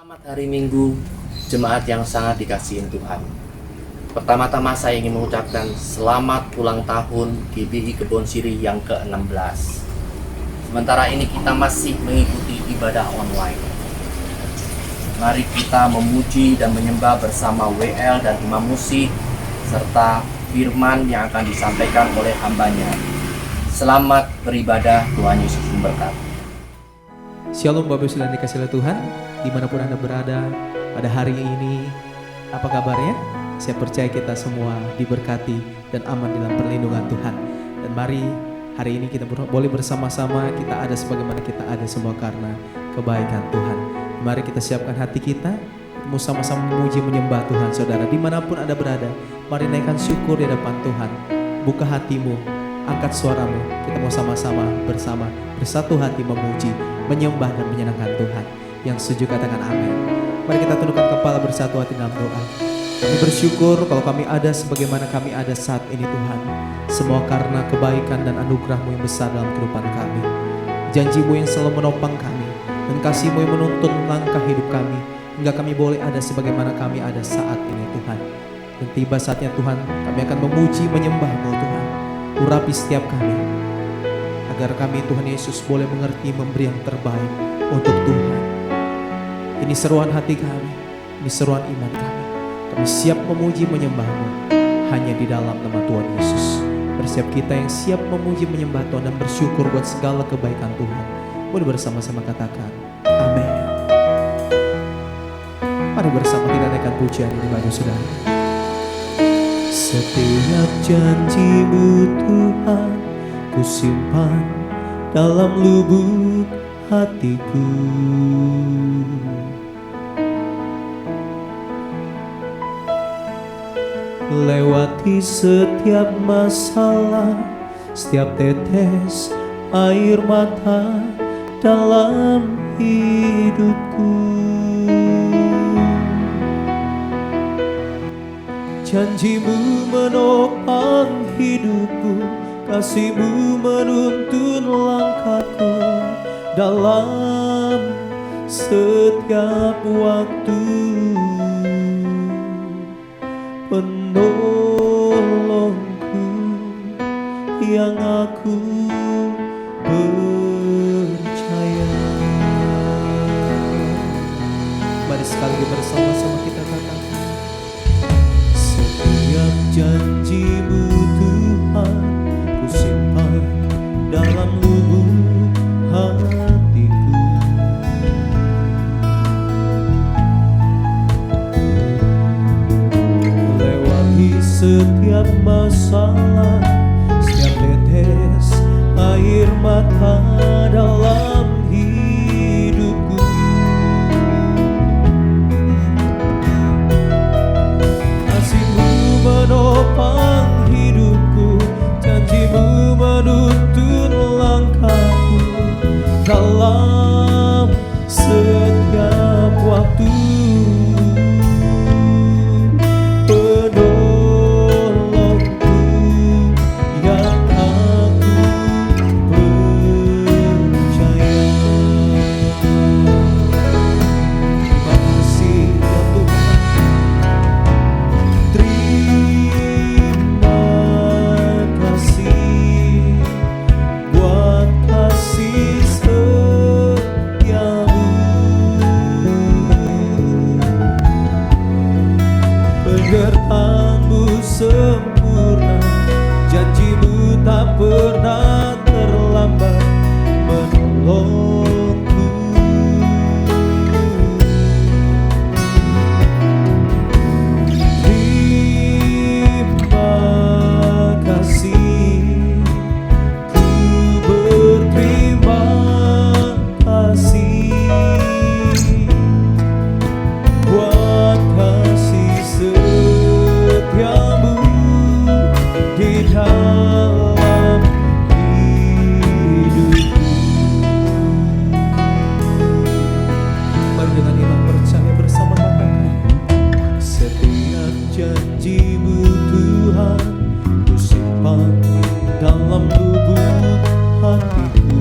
Selamat hari Minggu, jemaat yang sangat dikasihin Tuhan. Pertama-tama saya ingin mengucapkan selamat ulang tahun GBI Kebon Sirih yang ke-16. Sementara ini kita masih mengikuti ibadah online. Mari kita memuji dan menyembah bersama WL dan Imam Musik serta firman yang akan disampaikan oleh hambanya. Selamat beribadah, Tuhan Yesus memberkati. Shalom Bapak Ibu yang dikasihi oleh Tuhan, dimanapun Anda berada pada hari ini, apa kabarnya? Saya percaya kita semua diberkati dan aman dalam perlindungan Tuhan. Dan mari hari ini kita boleh bersama-sama, kita ada sebagaimana kita ada semua karena kebaikan Tuhan. Mari kita siapkan hati kita, mau sama-sama memuji menyembah Tuhan. Saudara, dimanapun Anda berada, mari naikkan syukur di hadapan Tuhan. Buka hatimu, angkat suaramu, kita mau sama-sama bersama bersatu hati memuji, menyembah dan menyenangkan Tuhan. Yang setuju katakan amin. Mari kita tundukkan kepala bersatu hati dalam doa. Kami bersyukur kalau kami ada sebagaimana kami ada saat ini Tuhan. Semua karena kebaikan dan anugerah-Mu yang besar dalam kehidupan kami. Janji-Mu yang selalu menopang kami, dan kasih-Mu yang menuntun langkah hidup kami, hingga kami boleh ada sebagaimana kami ada saat ini Tuhan. Dan tiba saatnya Tuhan, kami akan memuji menyembah-Mu Tuhan. Urapi setiap kami, agar kami Tuhan Yesus boleh mengerti memberi yang terbaik untuk Tuhan. Ini seruan hati kami, ini seruan iman kami. Kami siap memuji menyembah-Mu hanya di dalam nama Tuhan Yesus. Bersiap kita yang siap memuji menyembah Tuhan dan bersyukur buat segala kebaikan Tuhan. Boleh bersama-sama katakan amin. Mari bersama kita naikkan pujian ini bagi saudara. Setiap janji-Mu Tuhan ku simpan dalam lubuk hatiku. Lewati setiap masalah, setiap tetes air mata dalam hidupku. Janji-Mu menopang hidupku, kasih-Mu menuntun langkahku dalam setiap waktu. Penolongku yang aku percaya. Mari sekali bersama-sama kita katakan, setiap janji-Mu Tuhan ku simpan dalam lubuk hatiku. Lewati setiap masalah, setiap tetes air mata dalam hidupku. Kasih-Mu menopang hidupku, janji-Mu menuntun langkahku dalam setiap waktu. Penolongku yang aku percaya. Terima kasih ya Tuhan. Terima kasih buat kasih setiamu. Penyertaan-Mu sempurna, janji-Mu tak pernah terlambat menolongku. Terima kasih, ku berterima kasih buat kasih setiamu di dalam hidupku. Mari dengan iman percaya bersama katakan, setiap janji-Mu Tuhan ku simpan dalam lubuk hatiku.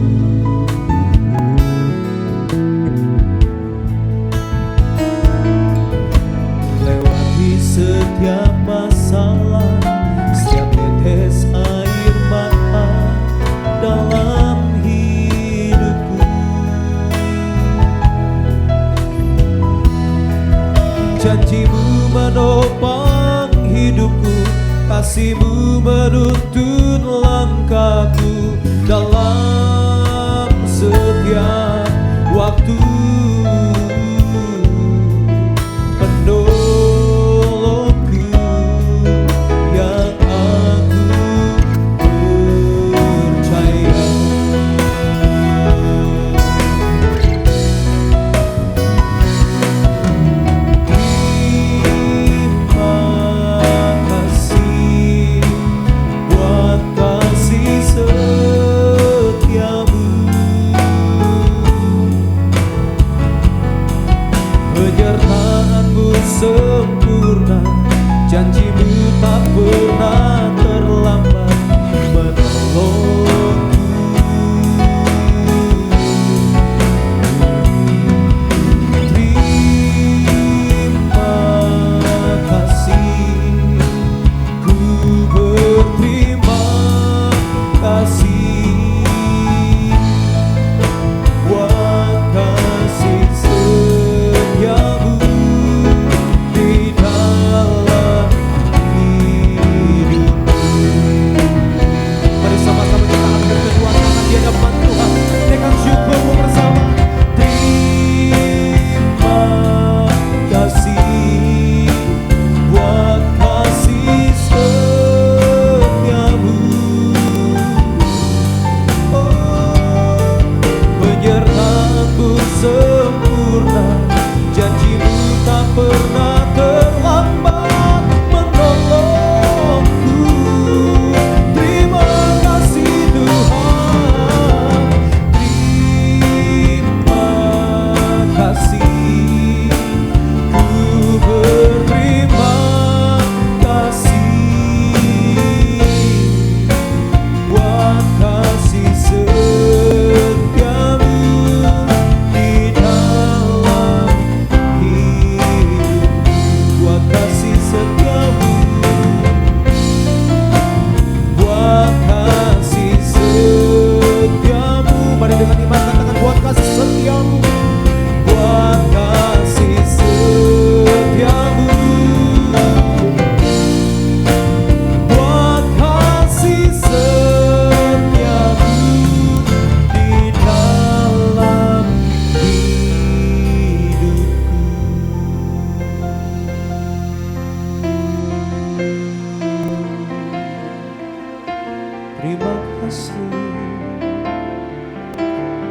terima kasih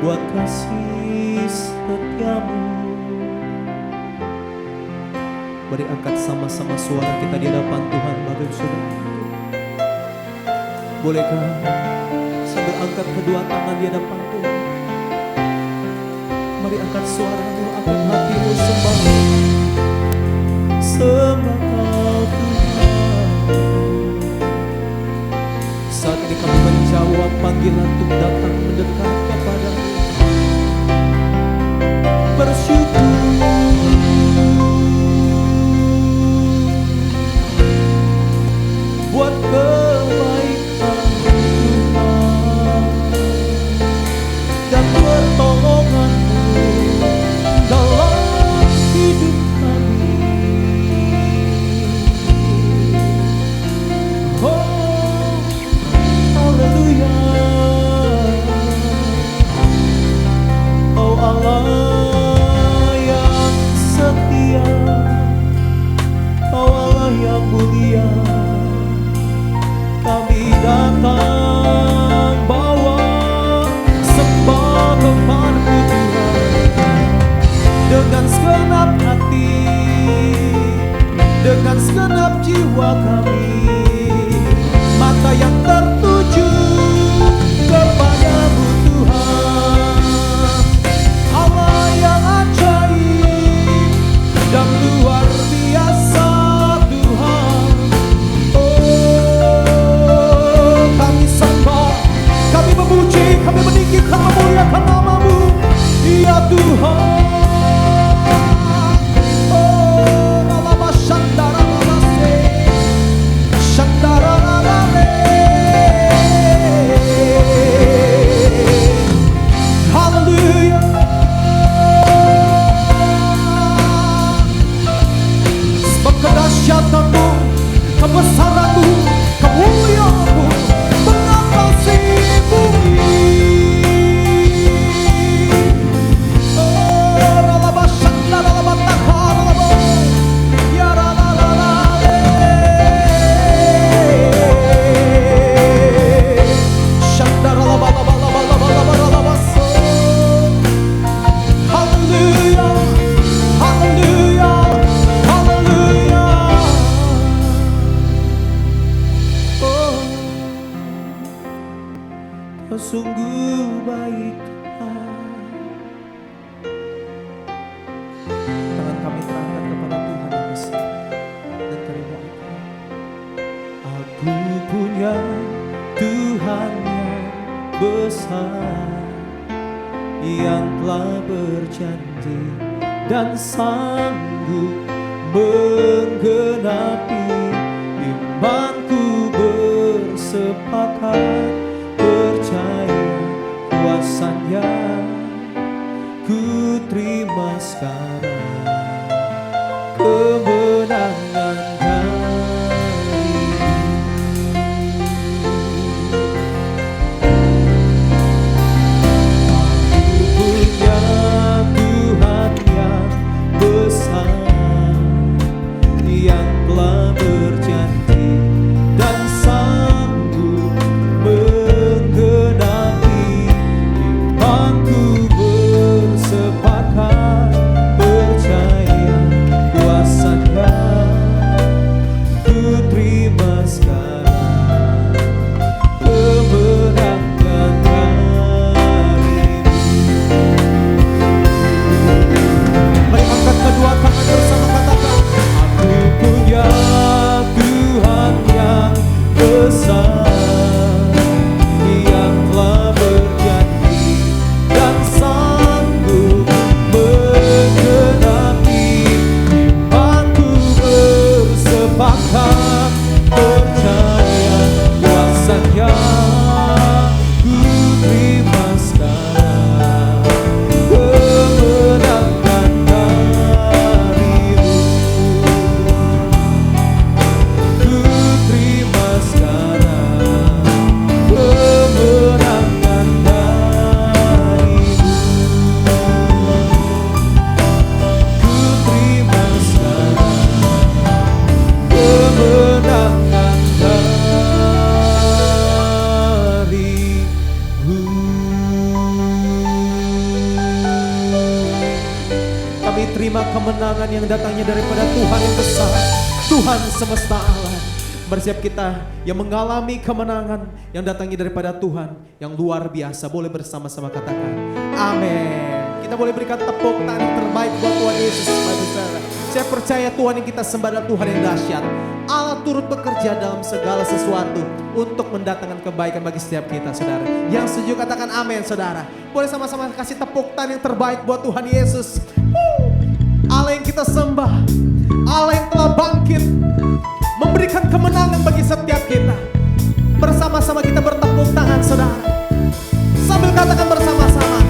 buat kasih setiamu. Mari angkat sama-sama suara kita di hadapan Tuhan, Bapak Ibu Saudara. Bolehkah sambil angkat kedua tangan di hadapan Tuhan? Mari angkat suaramu, angkat hatimu, sembah Kau Tuhan. Saat ini kami menjawab panggilan untuk datang mendekat kepada-Mu. Bersyukur buat kebaikan Tuhan dan pertolongan-Mu dalam hidup kami. Oh, haleluya. Oh Allah yang setia, oh Allah yang mulia, kami datang bawa sembah kepada-Mu Tuhan, dengan segenap hati, dengan segenap jiwa kami, mata yang tertuju kepada-Mu Tuhan. Allah yang ajaib dan luar biasa Tuhan. Kami sembah, kami memuji, kami meninggikan, memuliakan nama-Mu, ya Tuhan. Oh, Lama Shandara Lalase, Shandara Lalale. Haleluya. Sebab kedahsyatan-Mu, kebesaran-Mu, kemuliaan-Mu mengatasi bumi. Oh, lalabashan, lalabataha, lalabo, ya lalalale. Shandara labalabalabalabalabaso. Haleluya, haleluya, haleluya. Oh, Kau sungguh baik Tuhan. Tangan kami terangkat kepada Tuhan yang besar dan terima Engkau. Aku punya Tuhan yang besar, yang telah berjanji dan sanggup menggenapi imanku, bersepakat percaya kuasanya. Ku terima sekarang kemenangan darimu. Aku punya Tuhan yang besar, yang telah berjanji dan sanggup menggenapi imanku, bersepakat kemenangan yang datangnya daripada Tuhan yang besar, Tuhan semesta alam. Bersiap kita yang mengalami kemenangan yang datangnya daripada Tuhan yang luar biasa. Boleh bersama-sama katakan amin. Kita boleh berikan tepuk tangan yang terbaik buat Tuhan Yesus, saudara. Saya percaya Tuhan yang kita sembah adalah Tuhan yang dahsyat. Allah turut bekerja dalam segala sesuatu untuk mendatangkan kebaikan bagi setiap kita, saudara. Yang setuju katakan amin, saudara. Boleh sama-sama kasih tepuk tangan yang terbaik buat Tuhan Yesus. Allah yang kita sembah, Allah yang telah bangkit, memberikan kemenangan bagi setiap kita. Bersama-sama kita bertepuk tangan, saudara. Sambil katakan bersama-sama.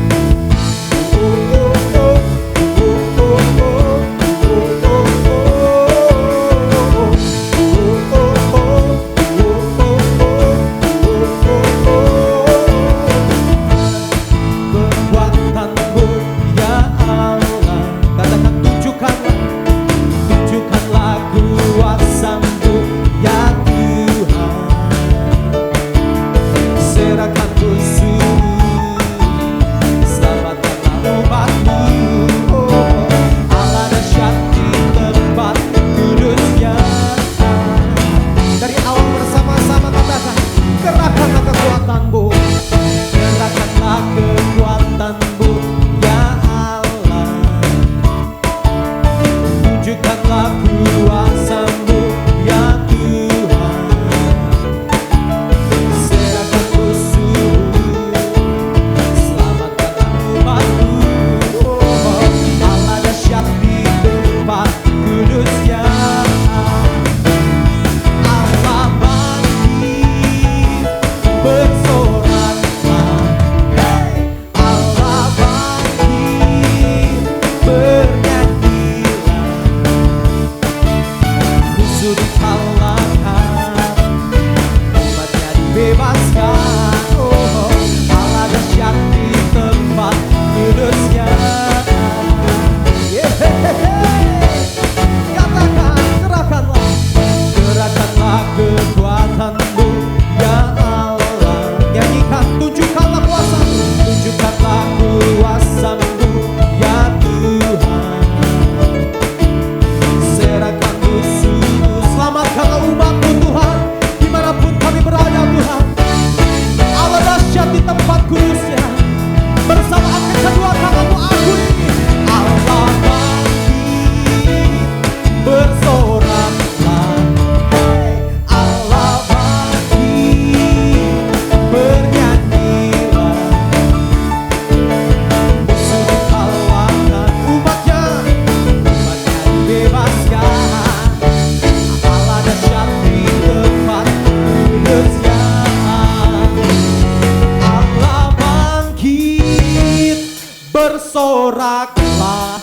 Bersoraklah,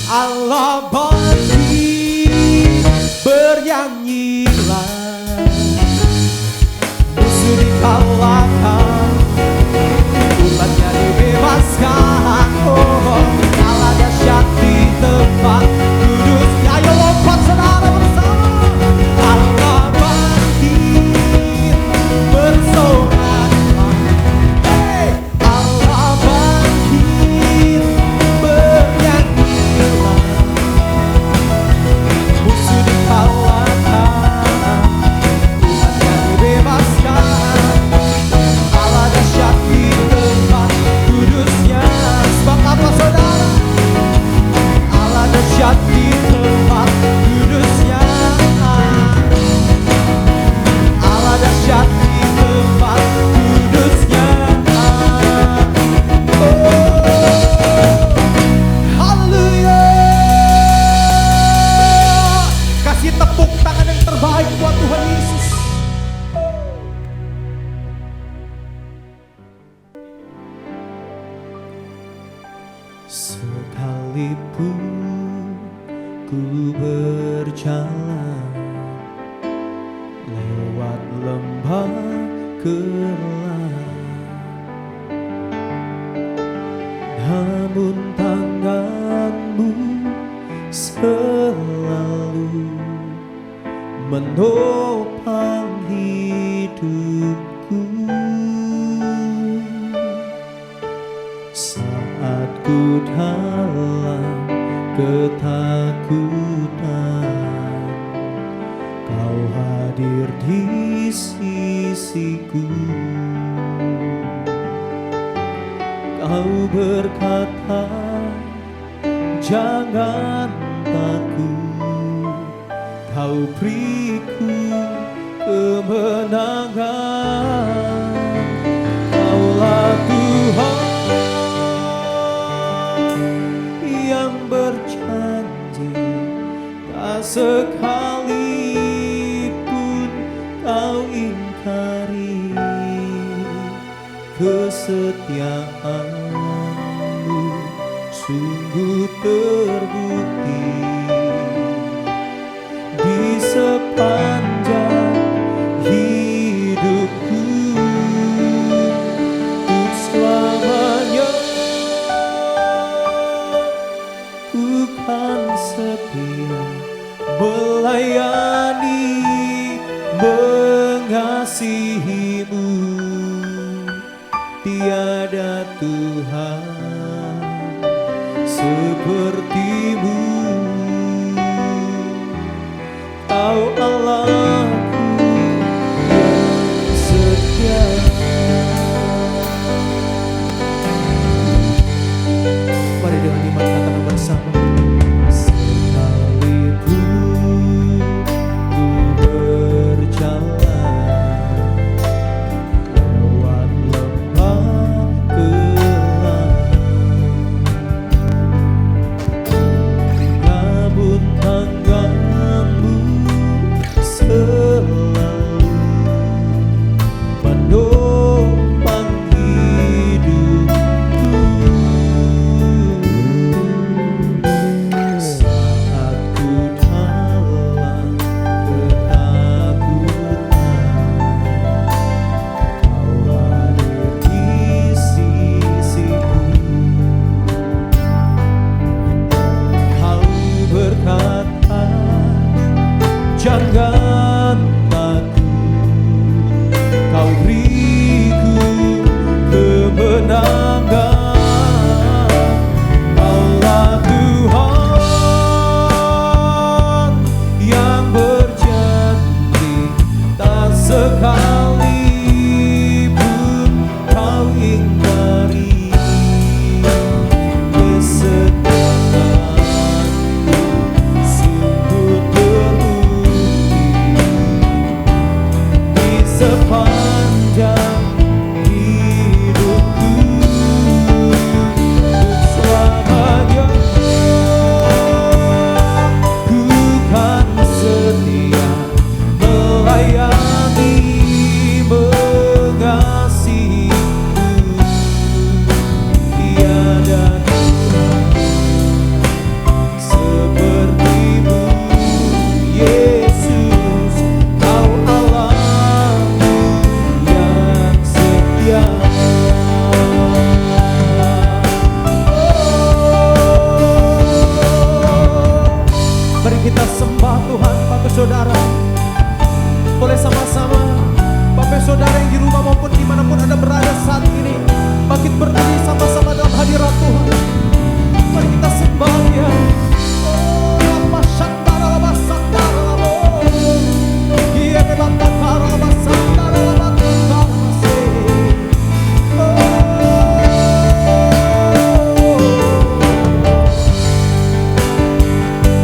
Allah bangkit, bernyanyilah, musuh dikalahkan, umatnya dibebaskan. Oh, Allah dahsyat di tempat kudus. Ayo lompat saudara bersama. Allah bangkit, bersoraklah. Sekalipun ku berjalan lewat lembah gelap, namun tanganmu selalu menopang hidupku. Saat ku dalam sisiku. Kau berkata, jangan takut, Kau beriku kemenangan. Kaulah Tuhan yang berjanji, tak sekalipun Kau ingkari kesetiaan-Mu sungguh terbukti di sepanjang hidupku. Untuk selamanya ku kan setia melayani, mengasihi-Mu. Tiada Tuhan seperti-Mu. Kau Allahku yang setia. Mari dengan iman katakan bersama. Sekalipun ku berjalan lewat lembah gelap, namun tangan-Mu selalu menopang hidupku. Saat ku dalam ketakutan, Kau hadir di sisiku. Kau berkata, jangan takut, Kau beriku kemenangan. Kaulah Tuhan yang berjanji, tak sekalipun Kau ingkari kesetiaan-Mu sungguh terbukti di sepanjang hidupku. Selamanya ku kan setia melayani, mengasihi-Mu. Tiada Tuhan seperti-Mu, Yesus. Kau Allahku yang setia. Mari kita sembah Tuhan, Bapak Saudara. Boleh sama-sama Bapak Saudara yang di rumah maupun dimanapun Anda berada saat ini, bangkit berdiri sama-sama dalam hadirat Tuhan. Mari kita sembah Dia. Lapa Shandara Lapa Sandara Lapa Iya Bebata Kara Lapa Sandara Lapa Tukase.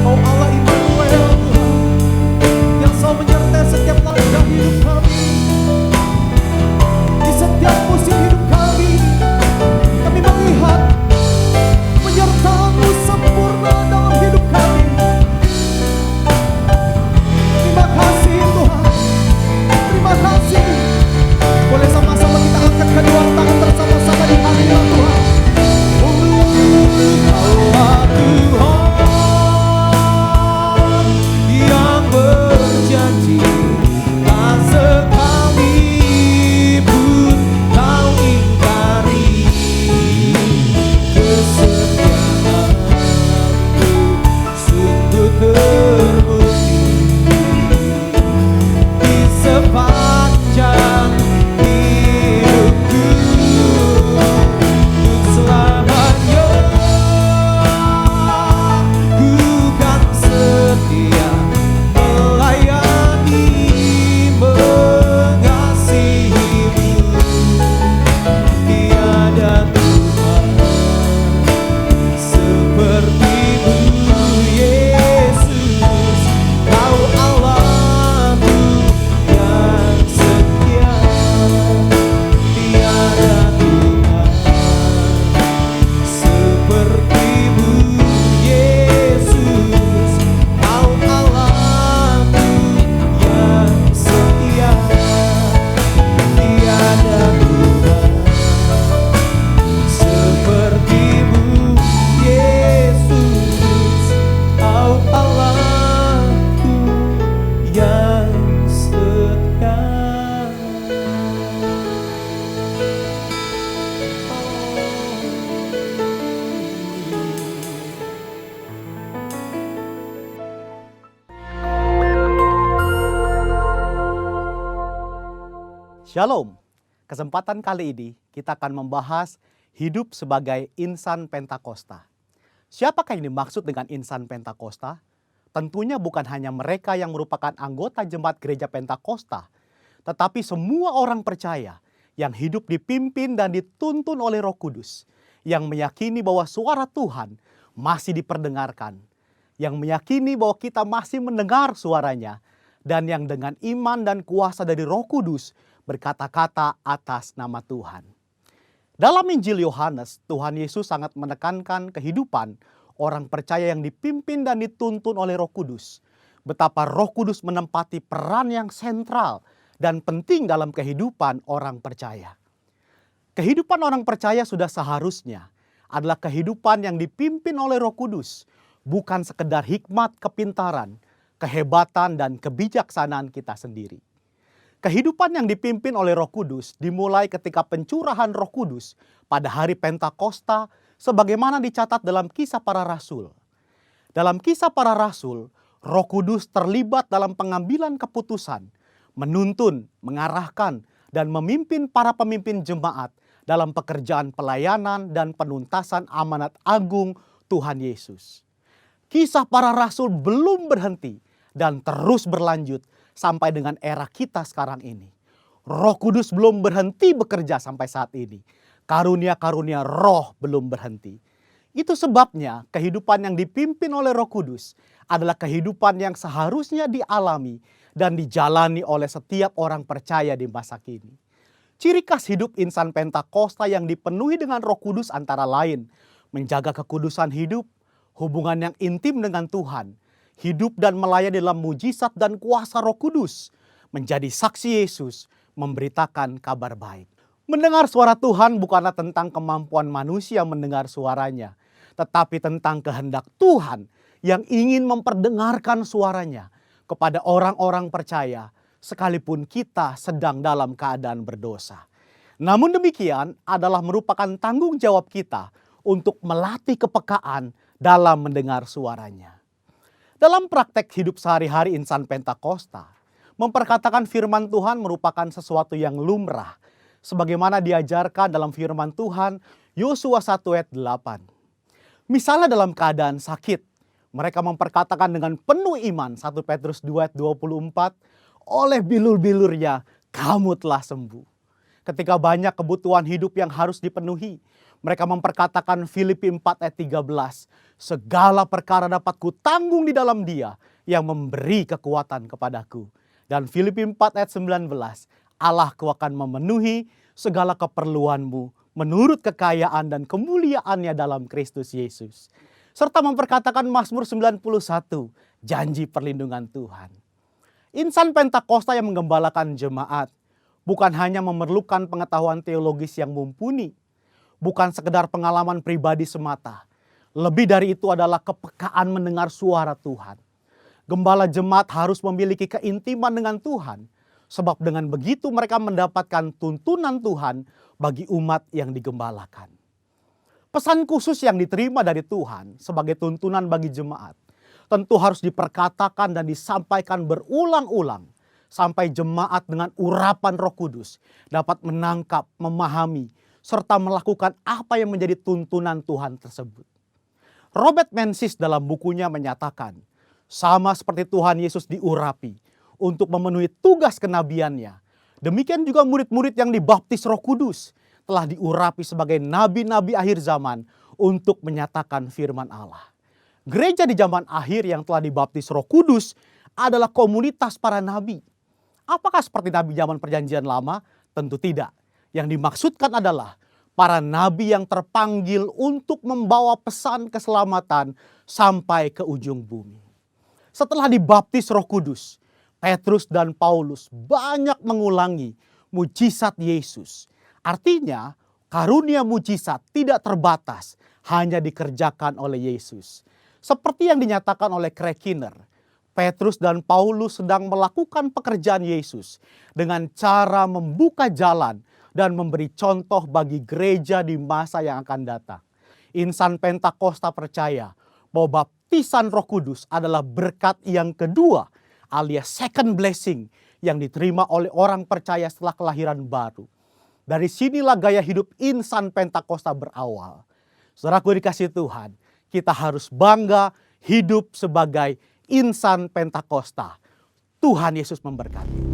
Oh Allah Immanuel Tuhan, yang selalu menyertai setiap langkah hidup kami, di setiap musim hidup kami melihat Shalom. Kesempatan kali ini kita akan membahas hidup sebagai insan Pentakosta. Siapakah yang dimaksud dengan insan Pentakosta? Tentunya bukan hanya mereka yang merupakan anggota jemaat gereja Pentakosta, tetapi semua orang percaya yang hidup dipimpin dan dituntun oleh Roh Kudus, yang meyakini bahwa suara Tuhan masih diperdengarkan, yang meyakini bahwa kita masih mendengar suaranya, dan yang dengan iman dan kuasa dari Roh Kudus berkata-kata atas nama Tuhan. Dalam Injil Yohanes, Tuhan Yesus sangat menekankan kehidupan orang percaya yang dipimpin dan dituntun oleh Roh Kudus. Betapa Roh Kudus menempati peran yang sentral dan penting dalam kehidupan orang percaya. Kehidupan orang percaya sudah seharusnya adalah kehidupan yang dipimpin oleh Roh Kudus, bukan sekedar hikmat, kepintaran, kehebatan, dan kebijaksanaan kita sendiri. Kehidupan yang dipimpin oleh Roh Kudus dimulai ketika pencurahan Roh Kudus pada hari Pentakosta sebagaimana dicatat dalam Kisah Para Rasul. Dalam Kisah Para Rasul, Roh Kudus terlibat dalam pengambilan keputusan, menuntun, mengarahkan, dan memimpin para pemimpin jemaat dalam pekerjaan pelayanan dan penuntasan amanat agung Tuhan Yesus. Kisah Para Rasul belum berhenti dan terus berlanjut sampai dengan era kita sekarang ini. Roh Kudus belum berhenti bekerja sampai saat ini. Karunia-karunia roh belum berhenti. Itu sebabnya kehidupan yang dipimpin oleh Roh Kudus adalah kehidupan yang seharusnya dialami dan dijalani oleh setiap orang percaya di masa kini. Ciri khas hidup insan Pentakosta yang dipenuhi dengan Roh Kudus antara lain menjaga kekudusan hidup, hubungan yang intim dengan Tuhan, hidup dan melayani dalam mujizat dan kuasa Roh Kudus, menjadi saksi Yesus, memberitakan kabar baik. Mendengar suara Tuhan bukanlah tentang kemampuan manusia mendengar suaranya, tetapi tentang kehendak Tuhan yang ingin memperdengarkan suaranya kepada orang-orang percaya, sekalipun kita sedang dalam keadaan berdosa. Namun demikian adalah merupakan tanggung jawab kita untuk melatih kepekaan dalam mendengar suaranya. Dalam praktek hidup sehari-hari insan Pentakosta, memperkatakan firman Tuhan merupakan sesuatu yang lumrah, sebagaimana diajarkan dalam firman Tuhan Yosua 1 ayat 8. Misalnya dalam keadaan sakit, mereka memperkatakan dengan penuh iman 1 Petrus 2 ayat 24, oleh bilur-bilurnya kamu telah sembuh. Ketika banyak kebutuhan hidup yang harus dipenuhi, mereka memperkatakan Filipi 4 ayat 13, segala perkara dapat kutanggung di dalam Dia yang memberi kekuatan kepadaku. Dan Filipi 4 ayat 19, Allahku akan memenuhi segala keperluanmu menurut kekayaan dan kemuliaannya dalam Kristus Yesus. Serta memperkatakan Mazmur 91, janji perlindungan Tuhan. Insan Pentakosta yang menggembalakan jemaat bukan hanya memerlukan pengetahuan teologis yang mumpuni, bukan sekedar pengalaman pribadi semata. Lebih dari itu adalah kepekaan mendengar suara Tuhan. Gembala jemaat harus memiliki keintiman dengan Tuhan, sebab dengan begitu mereka mendapatkan tuntunan Tuhan bagi umat yang digembalakan. Pesan khusus yang diterima dari Tuhan sebagai tuntunan bagi jemaat tentu harus diperkatakan dan disampaikan berulang-ulang sampai jemaat dengan urapan Roh Kudus dapat menangkap, memahami, serta melakukan apa yang menjadi tuntunan Tuhan tersebut. Robert Menzies dalam bukunya menyatakan, sama seperti Tuhan Yesus diurapi untuk memenuhi tugas kenabiannya, demikian juga murid-murid yang dibaptis Roh Kudus telah diurapi sebagai nabi-nabi akhir zaman untuk menyatakan firman Allah. Gereja di zaman akhir yang telah dibaptis Roh Kudus adalah komunitas para nabi. Apakah seperti nabi zaman Perjanjian Lama? Tentu tidak. Yang dimaksudkan adalah para nabi yang terpanggil untuk membawa pesan keselamatan sampai ke ujung bumi. Setelah dibaptis Roh Kudus, Petrus dan Paulus banyak mengulangi mujizat Yesus. Artinya, karunia mujizat tidak terbatas, hanya dikerjakan oleh Yesus. Seperti yang dinyatakan oleh Craig Kinner, Petrus dan Paulus sedang melakukan pekerjaan Yesus dengan cara membuka jalan dan memberi contoh bagi gereja di masa yang akan datang. Insan Pentakosta percaya bahwa baptisan Roh Kudus adalah berkat yang kedua alias second blessing yang diterima oleh orang percaya setelah kelahiran baru. Dari sinilah gaya hidup insan Pentakosta berawal. Saudaraku dikasih Tuhan, kita harus bangga hidup sebagai insan Pentakosta. Tuhan Yesus memberkati.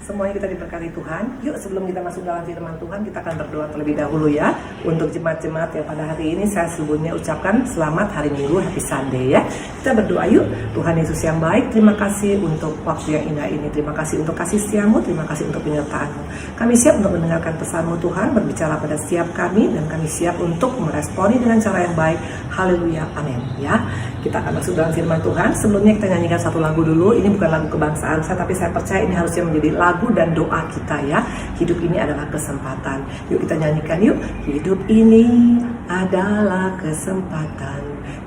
Semuanya kita diberkati Tuhan. Yuk sebelum kita masuk dalam firman Tuhan, kita akan berdoa terlebih dahulu ya. Untuk jemaat-jemaat yang pada hari ini saya sebelumnya ucapkan selamat hari Minggu, Happy Sunday ya. Kita berdoa yuk. Tuhan Yesus yang baik, terima kasih untuk waktu yang indah ini. Terima kasih untuk kasih setiamu, terima kasih untuk penyertaan-Mu. Kami siap untuk mendengarkan pesan-Mu Tuhan, berbicara pada setiap kami, dan kami siap untuk meresponi dengan cara yang baik. Haleluya, amin ya. Kita akan masuk dalam firman Tuhan. Sebelumnya kita nyanyikan satu lagu dulu. Ini bukan lagu kebangsaan saya, tapi saya percaya ini harusnya menjadi lagu dan doa kita ya. Hidup ini adalah kesempatan. Yuk kita nyanyikan yuk. Hidup ini adalah kesempatan.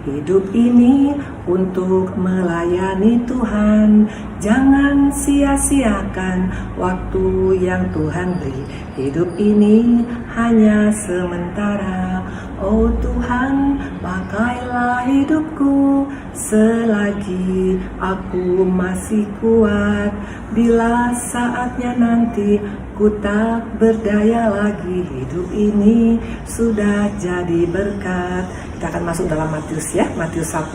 Hidup ini untuk melayani Tuhan. Jangan sia-siakan waktu yang Tuhan beri. Hidup ini hanya sementara. Oh Tuhan, pakailah hidupku selagi aku masih kuat. Bila saatnya nanti ku tak berdaya lagi, hidup ini sudah jadi berkat. Kita akan masuk dalam Matius ya, Matius 1.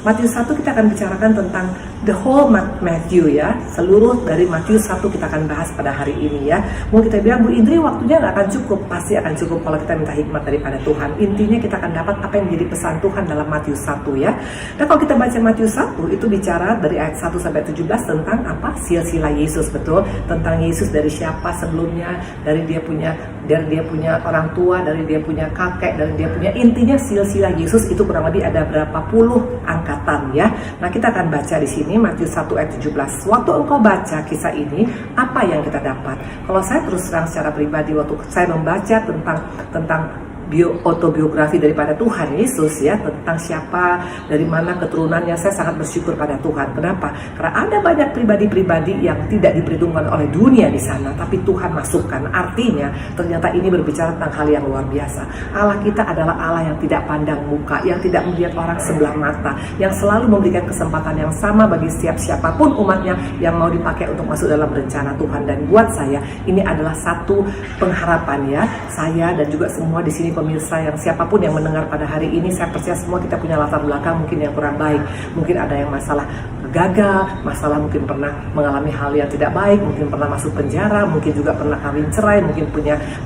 Matius 1 kita akan bicarakan tentang the whole Matthew ya. Seluruh dari Matius 1 kita akan bahas pada hari ini ya. Mau kita bilang, Bu Indri waktunya gak akan cukup. Pasti akan cukup kalau kita minta hikmat daripada Tuhan. Intinya kita akan dapat apa yang menjadi pesan Tuhan dalam Matius 1 ya. Dan kalau kita baca Matius 1 itu bicara dari ayat 1 sampai 17 tentang apa? Silsilah Yesus, betul. Tentang Yesus dari siapa sebelumnya, dari dia punya orang tua, dari dia punya kakek, dari dia punya, intinya silsilah Yesus itu kurang lebih ada berapa puluh angkatan ya. Nah kita akan baca di sini Matius 1 ayat 17. Waktu engkau baca kisah ini, apa yang kita dapat? Kalau saya terus terang secara pribadi, waktu saya membaca tentang autobiografi daripada Tuhan Yesus ya, tentang siapa, dari mana keturunannya, saya sangat bersyukur pada Tuhan. Kenapa? Karena ada banyak pribadi-pribadi yang tidak diperhitungkan oleh dunia di sana, tapi Tuhan masukkan. Artinya ternyata ini berbicara tentang hal yang luar biasa. Allah kita adalah Allah yang tidak pandang muka, yang tidak melihat orang sebelah mata, yang selalu memberikan kesempatan yang sama bagi siapapun umatnya yang mau dipakai untuk masuk dalam rencana Tuhan. Dan buat saya ini adalah satu pengharapan ya. Saya dan juga semua di sini pemirsa yang siapapun yang mendengar pada hari ini, saya percaya semua kita punya latar belakang mungkin yang kurang baik. Mungkin ada yang masalah gagal, masalah mungkin pernah mengalami hal yang tidak baik, mungkin pernah masuk penjara, mungkin juga pernah kawin cerai, mungkin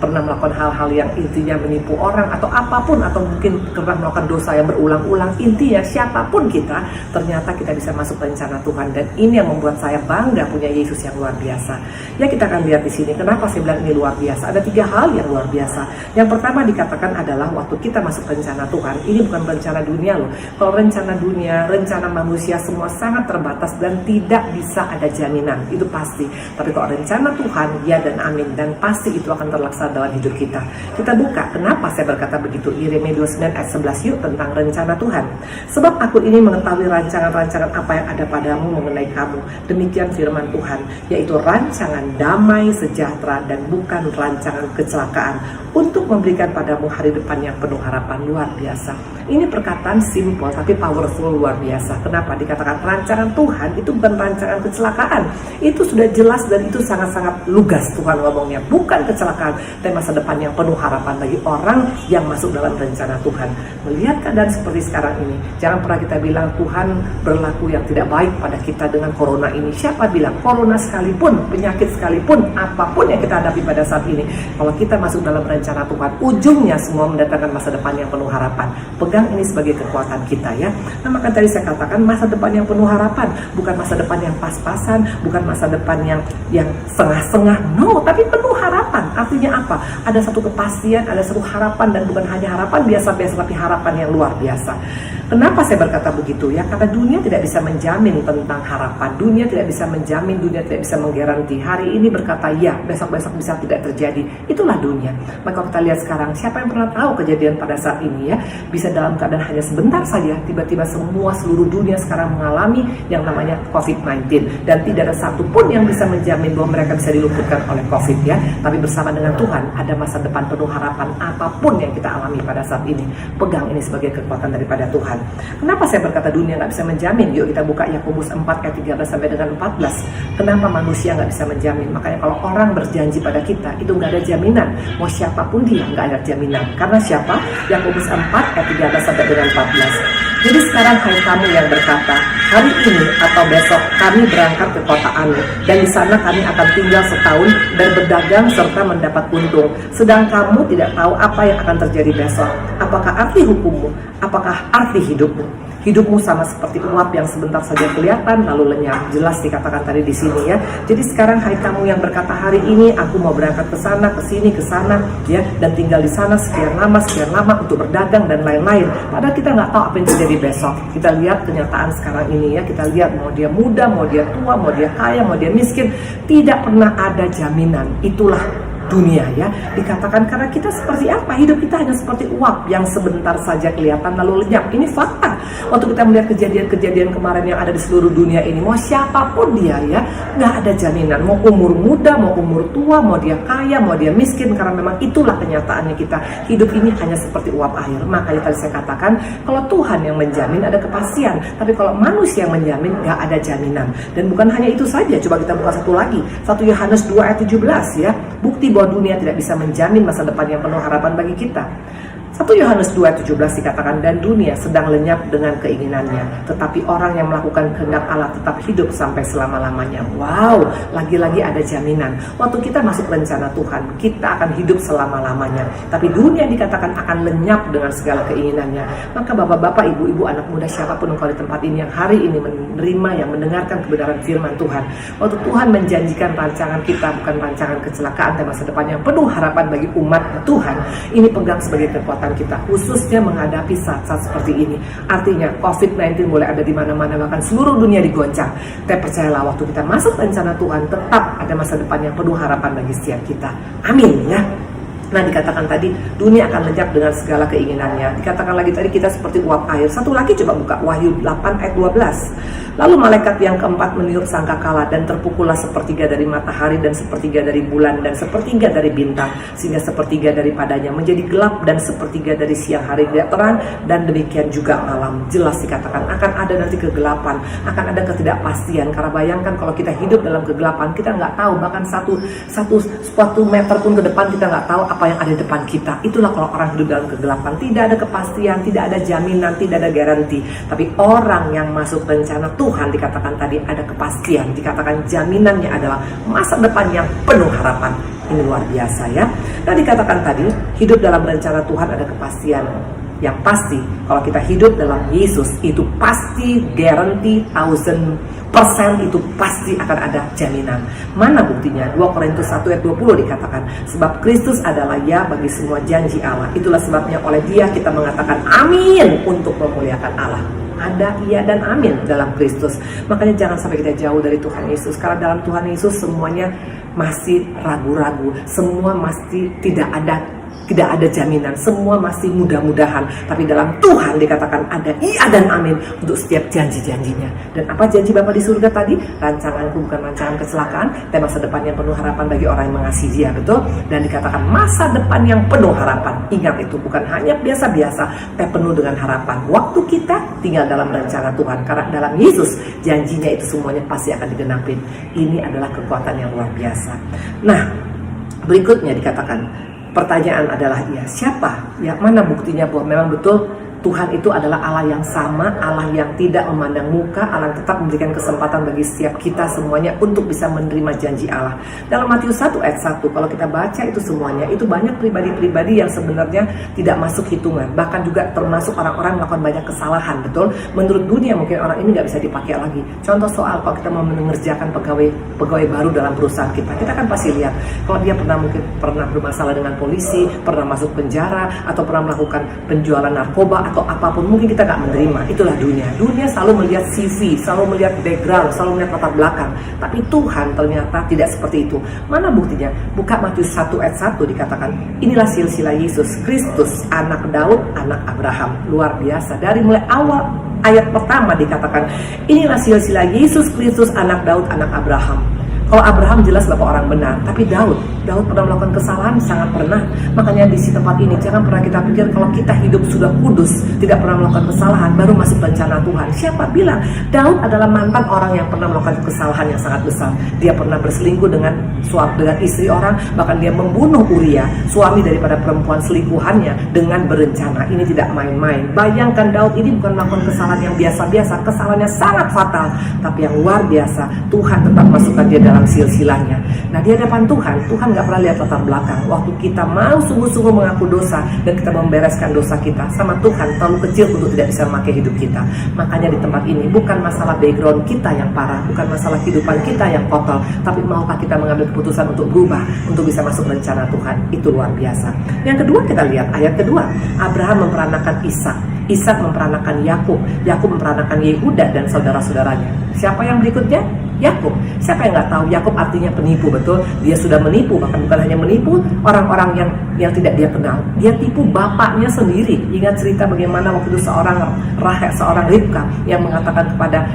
pernah melakukan hal-hal yang intinya menipu orang atau apapun, atau mungkin pernah melakukan dosa yang berulang-ulang. Intinya siapapun kita, ternyata kita bisa masuk rencana Tuhan, dan ini yang membuat saya bangga punya Yesus yang luar biasa. Ya kita akan lihat di sini kenapa saya bilang ini luar biasa. Ada 3 hal yang luar biasa. Yang pertama dikatakan adalah waktu kita masuk rencana Tuhan, ini bukan rencana dunia loh. Kalau rencana dunia, rencana manusia semua sangat terbatas dan tidak bisa ada jaminan, itu pasti. Tapi kalau rencana Tuhan, ya dan amin, dan pasti itu akan terlaksana dalam hidup kita. Kita buka, kenapa saya berkata begitu? Yeremia 29 ayat 11 yuk, tentang rencana Tuhan. Sebab aku ini mengetahui rancangan-rancangan apa yang ada padamu mengenai kamu. Demikian firman Tuhan, yaitu rancangan damai sejahtera dan bukan rancangan kecelakaan, untuk memberikan padamu hari depan yang penuh harapan. Luar biasa. Ini perkataan simple tapi powerful, luar biasa. Kenapa dikatakan rancangan Tuhan itu bukan rancangan kecelakaan? Itu sudah jelas dan itu sangat-sangat lugas Tuhan ngomongnya. Bukan kecelakaan, tapi masa depan yang penuh harapan bagi orang yang masuk dalam rencana Tuhan. Melihat keadaan seperti sekarang ini, jangan pernah kita bilang Tuhan berlaku yang tidak baik pada kita dengan corona ini. Siapa bilang? Corona sekalipun, penyakit sekalipun, apapun yang kita hadapi pada saat ini, kalau kita masuk dalam rencana Tuhan, ujungnya semua mendatangkan masa depan yang penuh harapan. Pegang ini sebagai kekuatan kita ya. Nah maka tadi saya katakan masa depan yang penuh harapan, bukan masa depan yang pas-pasan, bukan masa depan yang setengah-setengah, no, tapi penuh harapan. Artinya apa? Ada satu kepastian, ada satu harapan, dan bukan hanya harapan biasa-biasa, tapi harapan yang luar biasa. Kenapa saya berkata begitu ya? Karena dunia tidak bisa menjamin tentang harapan. Dunia tidak bisa menjamin, dunia tidak bisa menggaranti. Hari ini berkata ya, besok-besok bisa tidak terjadi. Itulah dunia. Maka kita lihat sekarang, siapa yang pernah tahu kejadian pada saat ini ya? Bisa dalam dalam keadaan hanya sebentar saja, tiba-tiba seluruh dunia sekarang mengalami yang namanya COVID-19, dan tidak ada satupun yang bisa menjamin bahwa mereka bisa diluputkan oleh COVID ya. Tapi bersama dengan Tuhan ada masa depan penuh harapan apapun yang kita alami pada saat ini. Pegang ini sebagai kekuatan daripada Tuhan. Kenapa saya berkata dunia nggak bisa menjamin? Yuk kita buka Yakobus 4 ayat 13 sampai dengan 14. Kenapa manusia nggak bisa menjamin? Makanya kalau orang berjanji pada kita, itu nggak ada jaminan. Mau siapapun dia nggak ada jaminan. Karena siapa? Yakobus 4 ayat 13 sampai dengan 14. Jadi sekarang hai kamu yang berkata, hari ini atau besok kami berangkat ke kota Anu, dan di sana kami akan tinggal setahun dan berdagang serta mendapat untung. Sedang kamu tidak tahu apa yang akan terjadi besok. Apakah arti hukummu? Apakah arti hidupmu? Hidupmu sama seperti uap yang sebentar saja kelihatan lalu lenyap. Jelas dikatakan tadi di sini ya. Jadi sekarang hai kamu yang berkata, hari ini aku mau berangkat ke sana, ke sini, ke sana ya, dan tinggal di sana sekian lama untuk berdagang dan lain-lain. Padahal kita nggak tahu apa yang terjadi besok. Kita lihat kenyataan sekarang ini ya. Kita lihat mau dia muda, mau dia tua, mau dia kaya, mau dia miskin, tidak pernah ada jaminan. Itulah dunia ya. Dikatakan karena kita seperti apa? Hidup kita hanya seperti uap yang sebentar saja kelihatan lalu lenyap. Ini fakta. Waktu kita melihat kejadian-kejadian kemarin yang ada di seluruh dunia ini, mau siapapun dia ya, nggak ada jaminan. Mau umur muda, mau umur tua, mau dia kaya, mau dia miskin, karena memang itulah kenyataannya kita. Hidup ini hanya seperti uap air. Makanya tadi saya katakan, kalau Tuhan yang menjamin ada kepastian, tapi kalau manusia yang menjamin nggak ada jaminan. Dan bukan hanya itu saja. Coba kita buka satu lagi, 1 Yohanes 2 ayat 17 ya. Bukti bahwa dunia tidak bisa menjamin masa depan yang penuh harapan bagi kita. 1 Yohanes 2:17 dikatakan, dan dunia sedang lenyap dengan keinginannya, tetapi orang yang melakukan kehendak Allah tetap hidup sampai selama-lamanya. Wow, lagi-lagi ada jaminan. Waktu kita masuk rencana Tuhan, kita akan hidup selama-lamanya. Tapi dunia dikatakan akan lenyap dengan segala keinginannya. Maka bapak-bapak, ibu-ibu, anak muda, siapapun engkau di tempat ini yang hari ini menerima, yang mendengarkan kebenaran firman Tuhan, waktu Tuhan menjanjikan rancangan kita bukan rancangan kecelakaan dan masa depan yang penuh harapan bagi umat Tuhan, ini pegang sebagai kekuatan kita, khususnya menghadapi saat-saat seperti ini. Artinya COVID-19 boleh ada di mana-mana, bahkan seluruh dunia digoncang. Tapi percayalah, waktu kita masuk rencana Tuhan, tetap ada masa depan yang penuh harapan bagi setiap kita. Amin ya. Nah, dikatakan tadi dunia akan lenyap dengan segala keinginannya. Dikatakan lagi tadi kita seperti uap air. Satu lagi coba buka Wahyu 8 ayat 12. Lalu malaikat yang keempat meniup sangkakala, dan terpukullah sepertiga dari matahari dan sepertiga dari bulan dan sepertiga dari bintang, sehingga sepertiga daripadanya menjadi gelap dan sepertiga dari siang hari tidak terang, dan demikian juga malam. Jelas dikatakan akan ada nanti kegelapan, akan ada ketidakpastian. Karena bayangkan kalau kita hidup dalam kegelapan, kita nggak tahu, bahkan suatu meter pun ke depan kita nggak tahu apa yang ada di depan kita. Itulah kalau orang hidup dalam kegelapan, tidak ada kepastian, tidak ada jaminan, tidak ada garansi. Tapi orang yang masuk rencana Tuhan, dikatakan tadi ada kepastian, dikatakan jaminannya adalah masa depan yang penuh harapan. Ini luar biasa ya. Dan dikatakan tadi hidup dalam rencana Tuhan ada kepastian. Yang pasti kalau kita hidup dalam Yesus, itu pasti guarantee 1000% itu pasti akan ada jaminan. Mana buktinya? 2 Korintus 1 ayat 20 dikatakan, sebab Kristus adalah ya bagi semua janji Allah. Itulah sebabnya oleh Dia kita mengatakan amin untuk memuliakan Allah. Ada iya dan amin dalam Kristus. Makanya jangan sampai kita jauh dari Tuhan Yesus. Karena dalam Tuhan Yesus semuanya masih ragu-ragu, semua masih tidak ada jaminan, semua masih mudah-mudahan. Tapi dalam Tuhan dikatakan ada iya dan amin untuk setiap janji-janjinya. Dan apa janji Bapa di surga tadi? Rancanganku bukan rancangan kecelakaan, tapi masa depan yang penuh harapan bagi orang yang mengasihi Dia, betul? Dan dikatakan masa depan yang penuh harapan. Ingat itu, bukan hanya biasa-biasa, tapi penuh dengan harapan. Waktu kita tinggal dalam rencana Tuhan, karena dalam Yesus janjinya itu semuanya pasti akan digenapin. Ini adalah kekuatan yang luar biasa. Nah, berikutnya dikatakan, pertanyaan adalah ya siapa? Ya mana buktinya bahwa memang betul Tuhan itu adalah Allah yang sama, Allah yang tidak memandang muka, Allah yang tetap memberikan kesempatan bagi setiap kita semuanya untuk bisa menerima janji Allah. Dalam Matius 1 ayat 1, kalau kita baca itu semuanya, itu banyak pribadi-pribadi yang sebenarnya tidak masuk hitungan. Bahkan juga termasuk orang-orang melakukan banyak kesalahan, betul? Menurut dunia mungkin orang ini nggak bisa dipakai lagi. Contoh soal kalau kita mau mengerjakan pegawai baru dalam perusahaan kita kan pasti lihat kalau dia mungkin pernah bermasalah dengan polisi, pernah masuk penjara, atau pernah melakukan penjualan narkoba, atau apapun mungkin kita nggak menerima. Itulah dunia. Dunia selalu melihat CV, selalu melihat background, selalu melihat latar belakang. Tapi Tuhan ternyata tidak seperti itu. Mana buktinya? Buka Matius 1 ayat 1 dikatakan, inilah silsilah Yesus Kristus, anak Daud, anak Abraham. Luar biasa. Dari mulai awal ayat pertama dikatakan, inilah silsilah Yesus Kristus, anak Daud, anak Abraham. Kalau Abraham jelas bapak orang benar, tapi Daud pernah melakukan kesalahan, sangat pernah. Makanya di tempat ini jangan pernah kita pikir kalau kita hidup sudah kudus, tidak pernah melakukan kesalahan, baru masuk rencana Tuhan. Siapa bilang? Daud adalah mantan orang yang pernah melakukan kesalahan yang sangat besar. Dia pernah berselingkuh dengan istri orang, bahkan dia membunuh Uria, suami daripada perempuan selingkuhannya, dengan berencana. Ini tidak main-main. Bayangkan Daud ini bukan melakukan kesalahan yang biasa-biasa, kesalahannya sangat fatal, tapi yang luar biasa, Tuhan tetap masukkan dia dalam silsilahnya. Nah, di hadapan Tuhan nggak pernah lihat latar belakang. Waktu kita mau sungguh-sungguh mengaku dosa dan kita membereskan dosa kita sama Tuhan, terlalu kecil untuk tidak bisa memakai hidup kita. Makanya di tempat ini bukan masalah background kita yang parah, bukan masalah kehidupan kita yang kotor, tapi maukah kita mengambil keputusan untuk berubah, untuk bisa masuk rencana Tuhan. Itu luar biasa. Yang kedua, kita lihat ayat kedua. Abraham memperanakan Ishak, Ishak memperanakan Yakub, Yakub memperanakan Yehuda dan saudara-saudaranya. Siapa yang berikutnya? Yakub. Siapa yang nggak tahu Yakub artinya penipu, betul? Dia sudah menipu, bahkan bukan hanya menipu orang-orang yang tidak dia kenal. Dia tipu bapaknya sendiri. Ingat cerita bagaimana waktu itu seorang Rahel, seorang Ribka yang mengatakan kepada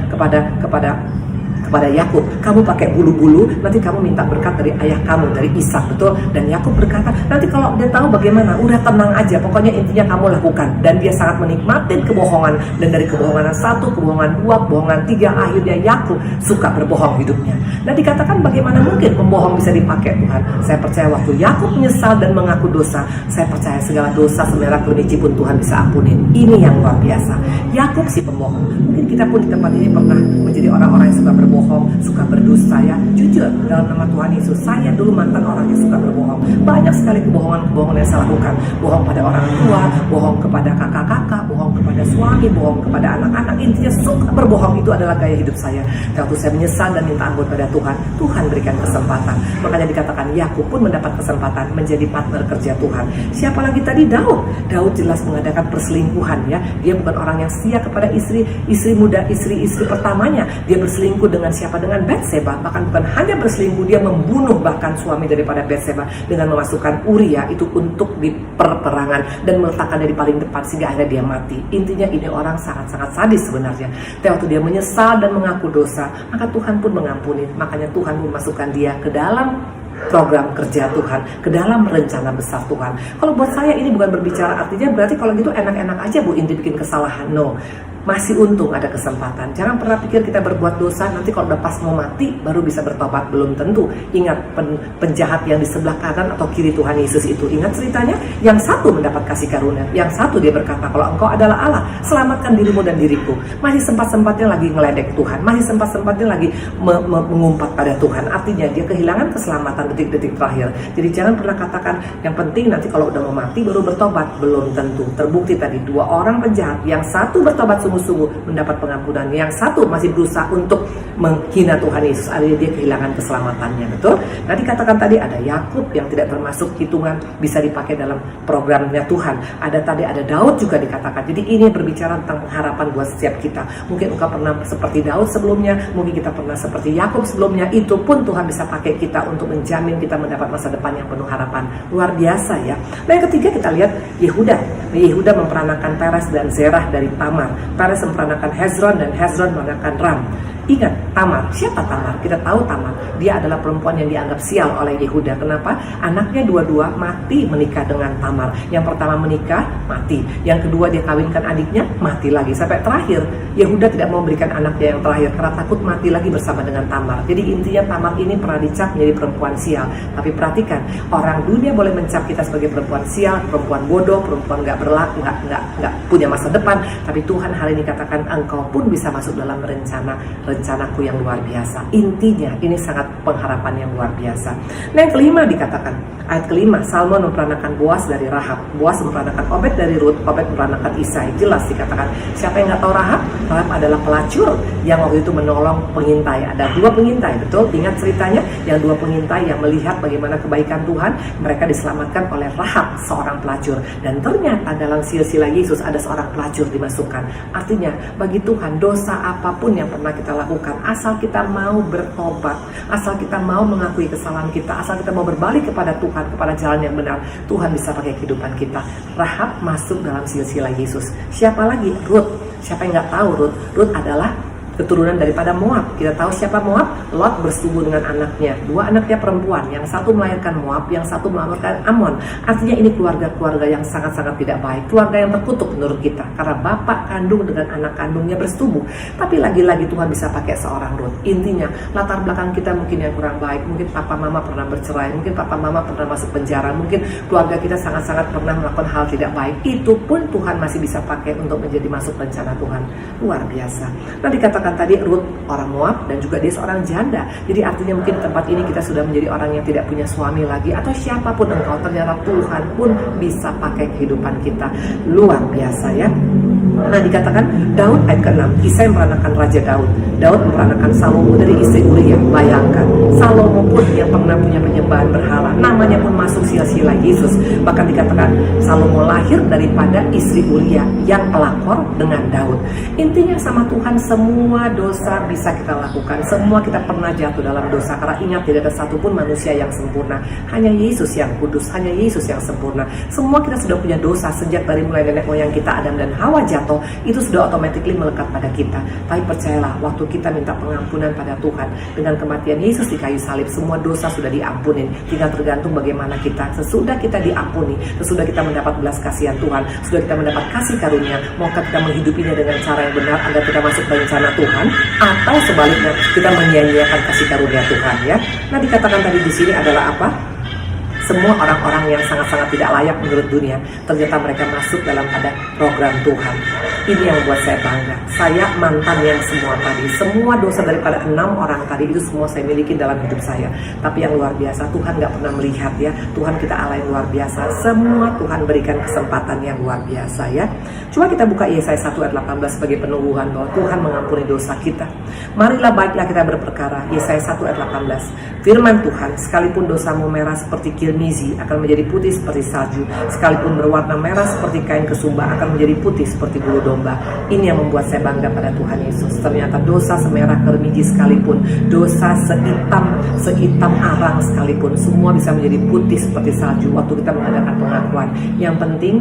Yakub, kamu pakai bulu-bulu, nanti kamu minta berkat dari ayah kamu, dari Ishak, betul? Dan Yakub berkata, nanti kalau dia tahu bagaimana, udah tenang aja, pokoknya intinya kamu lakukan. Dan dia sangat menikmati kebohongan, dan dari kebohongan 1, kebohongan 2, kebohongan 3, akhirnya Yakub suka berbohong hidupnya. Dan dikatakan bagaimana mungkin pembohong bisa dipakai Tuhan? Saya percaya waktu Yakub menyesal dan mengaku dosa, saya percaya segala dosa semerah kelinci pun Tuhan bisa ampunin. Ini yang luar biasa. Yakub si pembohong. Mungkin kita pun di tempat ini pernah menjadi orang-orang yang suka berbohong, suka berdusta ya. Jujur dalam nama Tuhan Yesus, saya dulu mantan orang yang suka berbohong. Banyak sekali kebohongan-kebohongan yang saya lakukan. Bohong pada orang tua, bohong kepada kakak-kakak, bohong kepada suami, bohong kepada anak-anak. Intinya suka berbohong, itu adalah gaya hidup saya. Dan waktu saya menyesal dan minta ampun pada Tuhan, Tuhan berikan kesempatan. Makanya dikatakan Yakub pun mendapat kesempatan menjadi partner kerja Tuhan. Siapa lagi tadi? Daud. Daud jelas mengadakan perselingkuhan ya. Dia bukan orang yang setia kepada istri muda, istri pertamanya. Dia berselingkuh dengan siapa? Dengan Batseba. Bahkan bukan hanya berselingkuh, dia membunuh bahkan suami daripada Batseba dengan memasukkan Uria itu untuk di perperangan dan meletakkannya di paling depan sehingga akhirnya dia mati. Intinya ini orang sangat-sangat sadis sebenarnya. Tapi waktu dia menyesal dan mengaku dosa, maka Tuhan pun mengampuni. Makanya Tuhan memasukkan dia ke dalam program kerja Tuhan, ke dalam rencana besar Tuhan. Kalau buat saya ini bukan berbicara artinya berarti kalau gitu enak-enak aja Bu Indi bikin kesalahan. No, masih untung ada kesempatan. Jangan pernah pikir kita berbuat dosa nanti kalau udah pas mau mati baru bisa bertobat, belum tentu. Ingat penjahat yang di sebelah kanan atau kiri Tuhan Yesus itu, ingat ceritanya, yang satu mendapat kasih karunia, yang satu dia berkata, kalau engkau adalah Allah, selamatkan dirimu dan diriku. Masih sempat-sempatnya lagi ngeledek Tuhan, masih sempat-sempatnya lagi mengumpat pada Tuhan. Artinya dia kehilangan keselamatan detik-detik terakhir. Jadi jangan pernah katakan yang penting nanti kalau udah mau mati baru bertobat, belum tentu. Terbukti tadi 2 orang penjahat, yang satu bertobat sungguh-sungguh mendapat pengampunan, yang satu masih berusaha untuk menghina Tuhan Yesus, akhirnya dia kehilangan keselamatannya, betul? Nah dikatakan tadi ada Yakub yang tidak termasuk hitungan bisa dipakai dalam programnya Tuhan. Ada Daud juga dikatakan. Jadi ini berbicara tentang pengharapan buat setiap kita. Mungkin engkau pernah seperti Daud sebelumnya, mungkin kita pernah seperti Yakub sebelumnya. Itu pun Tuhan bisa pakai kita untuk menjamin kita mendapat masa depan yang penuh harapan. Luar biasa ya. Nah yang ketiga kita lihat Yehuda. Yehuda memperanakan Peres dan Zerah dari Tamar. Peres memperanakan Hezron dan Hezron memperanakan Ram. Ingat Tamar, siapa Tamar? Kita tahu Tamar, dia adalah perempuan yang dianggap sial oleh Yehuda. Kenapa? Anaknya dua-dua mati menikah dengan Tamar. Yang pertama menikah, mati. Yang kedua dia kawinkan adiknya, mati lagi. Sampai terakhir, Yehuda tidak mau memberikan anaknya yang terakhir karena takut mati lagi bersama dengan Tamar. Jadi intinya Tamar ini pernah dicap menjadi perempuan sial. Tapi perhatikan, orang dunia boleh mencap kita sebagai perempuan sial, perempuan bodoh, perempuan nggak punya masa depan. Tapi Tuhan hari ini katakan engkau pun bisa masuk dalam rencana rencanaku yang luar biasa. Intinya ini sangat pengharapan yang luar biasa. Nah, yang kelima dikatakan, ayat kelima, Salmon memperanakan Boas dari Rahab, Boas memperanakan Obed dari Rut, Obed memperanakan Isai. Jelas dikatakan, siapa yang nggak tahu Rahab? Rahab adalah pelacur yang waktu itu menolong pengintai. Ada 2 pengintai, betul? Ingat ceritanya, yang 2 pengintai yang melihat bagaimana kebaikan Tuhan, mereka diselamatkan oleh Rahab, seorang pelacur. Dan ternyata dalam silsilah Yesus ada seorang pelacur dimasukkan. Artinya, bagi Tuhan, dosa apapun yang pernah kita lakukan, asal kita mau bertobat, asal kita mau mengakui kesalahan kita, asal kita mau berbalik kepada Tuhan, kepada jalan yang benar, Tuhan bisa pakai kehidupan kita. Rahab masuk dalam silsilah Yesus. Siapa lagi? Rut. Siapa yang nggak tahu Rut? Rut adalah keturunan daripada Moab. Kita tahu siapa Moab? Lot bersetubuh dengan anaknya, 2 anaknya perempuan, yang satu melahirkan Moab, yang satu melahirkan Amon. Artinya ini keluarga-keluarga yang sangat-sangat tidak baik, keluarga yang terkutuk menurut kita, karena bapak kandung dengan anak kandungnya bersetubuh. Tapi lagi-lagi Tuhan bisa pakai seorang Rut. Intinya latar belakang kita mungkin yang kurang baik, mungkin papa mama pernah bercerai, mungkin papa mama pernah masuk penjara, mungkin keluarga kita sangat-sangat pernah melakukan hal tidak baik. Itu pun Tuhan masih bisa pakai untuk menjadi masuk rencana Tuhan. Luar biasa. Nah, dikatakan tadi Rut orang Moab dan juga dia seorang janda. Jadi artinya mungkin di tempat ini kita sudah menjadi orang yang tidak punya suami lagi, atau siapapun engkau, ternyata Tuhan pun bisa pakai kehidupan kita. Luar biasa ya. Nah, dikatakan Daud ayat ke-6, Isai memperanakan Raja Daud. Daud memperanakan Salomo dari istri Uria. Bayangkan, Salomo pun yang pernah punya penyembahan berhala, namanya pun masuk silsilah Yesus. Bahkan dikatakan Salomo lahir daripada istri Uria yang pelakor dengan Daud. Intinya sama Tuhan, semua dosa bisa kita lakukan, semua kita pernah jatuh dalam dosa. Karena ingat, tidak ada satupun manusia yang sempurna, hanya Yesus yang kudus, hanya Yesus yang sempurna. Semua kita sudah punya dosa sejak dari mulai nenek moyang kita Adam dan Hawa jatuh, itu sudah automatically melekat pada kita. Tapi percayalah, waktu kita minta pengampunan pada Tuhan dengan kematian Yesus di kayu salib, semua dosa sudah diampuni. Tinggal tergantung bagaimana kita. Sesudah kita diampuni, sesudah kita mendapat belas kasihan Tuhan, sudah kita mendapat kasih karunia, maukah kita menghidupinya dengan cara yang benar agar kita masuk ke rencana Tuhan, atau sebaliknya kita menyia-nyiakan kasih karunia Tuhan ya. Nah, dikatakan tadi di sini adalah apa? Semua orang-orang yang sangat-sangat tidak layak menurut dunia, ternyata mereka masuk dalam pada program Tuhan. Ini yang membuat saya bangga. Saya mantan yang semua tadi, semua dosa daripada 6 orang tadi itu semua saya miliki dalam hidup saya. Tapi yang luar biasa, Tuhan gak pernah melihat ya. Tuhan kita Allah yang luar biasa. Semua Tuhan berikan kesempatan yang luar biasa ya. Coba kita buka Yesaya 1 ayat 18 sebagai penungguan bahwa Tuhan mengampuni dosa kita. Marilah baiklah kita berperkara. Yesaya 1 ayat 18. Firman Tuhan, sekalipun dosamu merah seperti kirmizi akan menjadi putih seperti salju, sekalipun berwarna merah seperti kain kesumba akan menjadi putih seperti bulu domba. Ini yang membuat saya bangga pada Tuhan Yesus. Ternyata dosa semerah kirmizi sekalipun, dosa sehitam arang sekalipun, semua bisa menjadi putih seperti salju waktu kita mengadakan pengakuan. Yang penting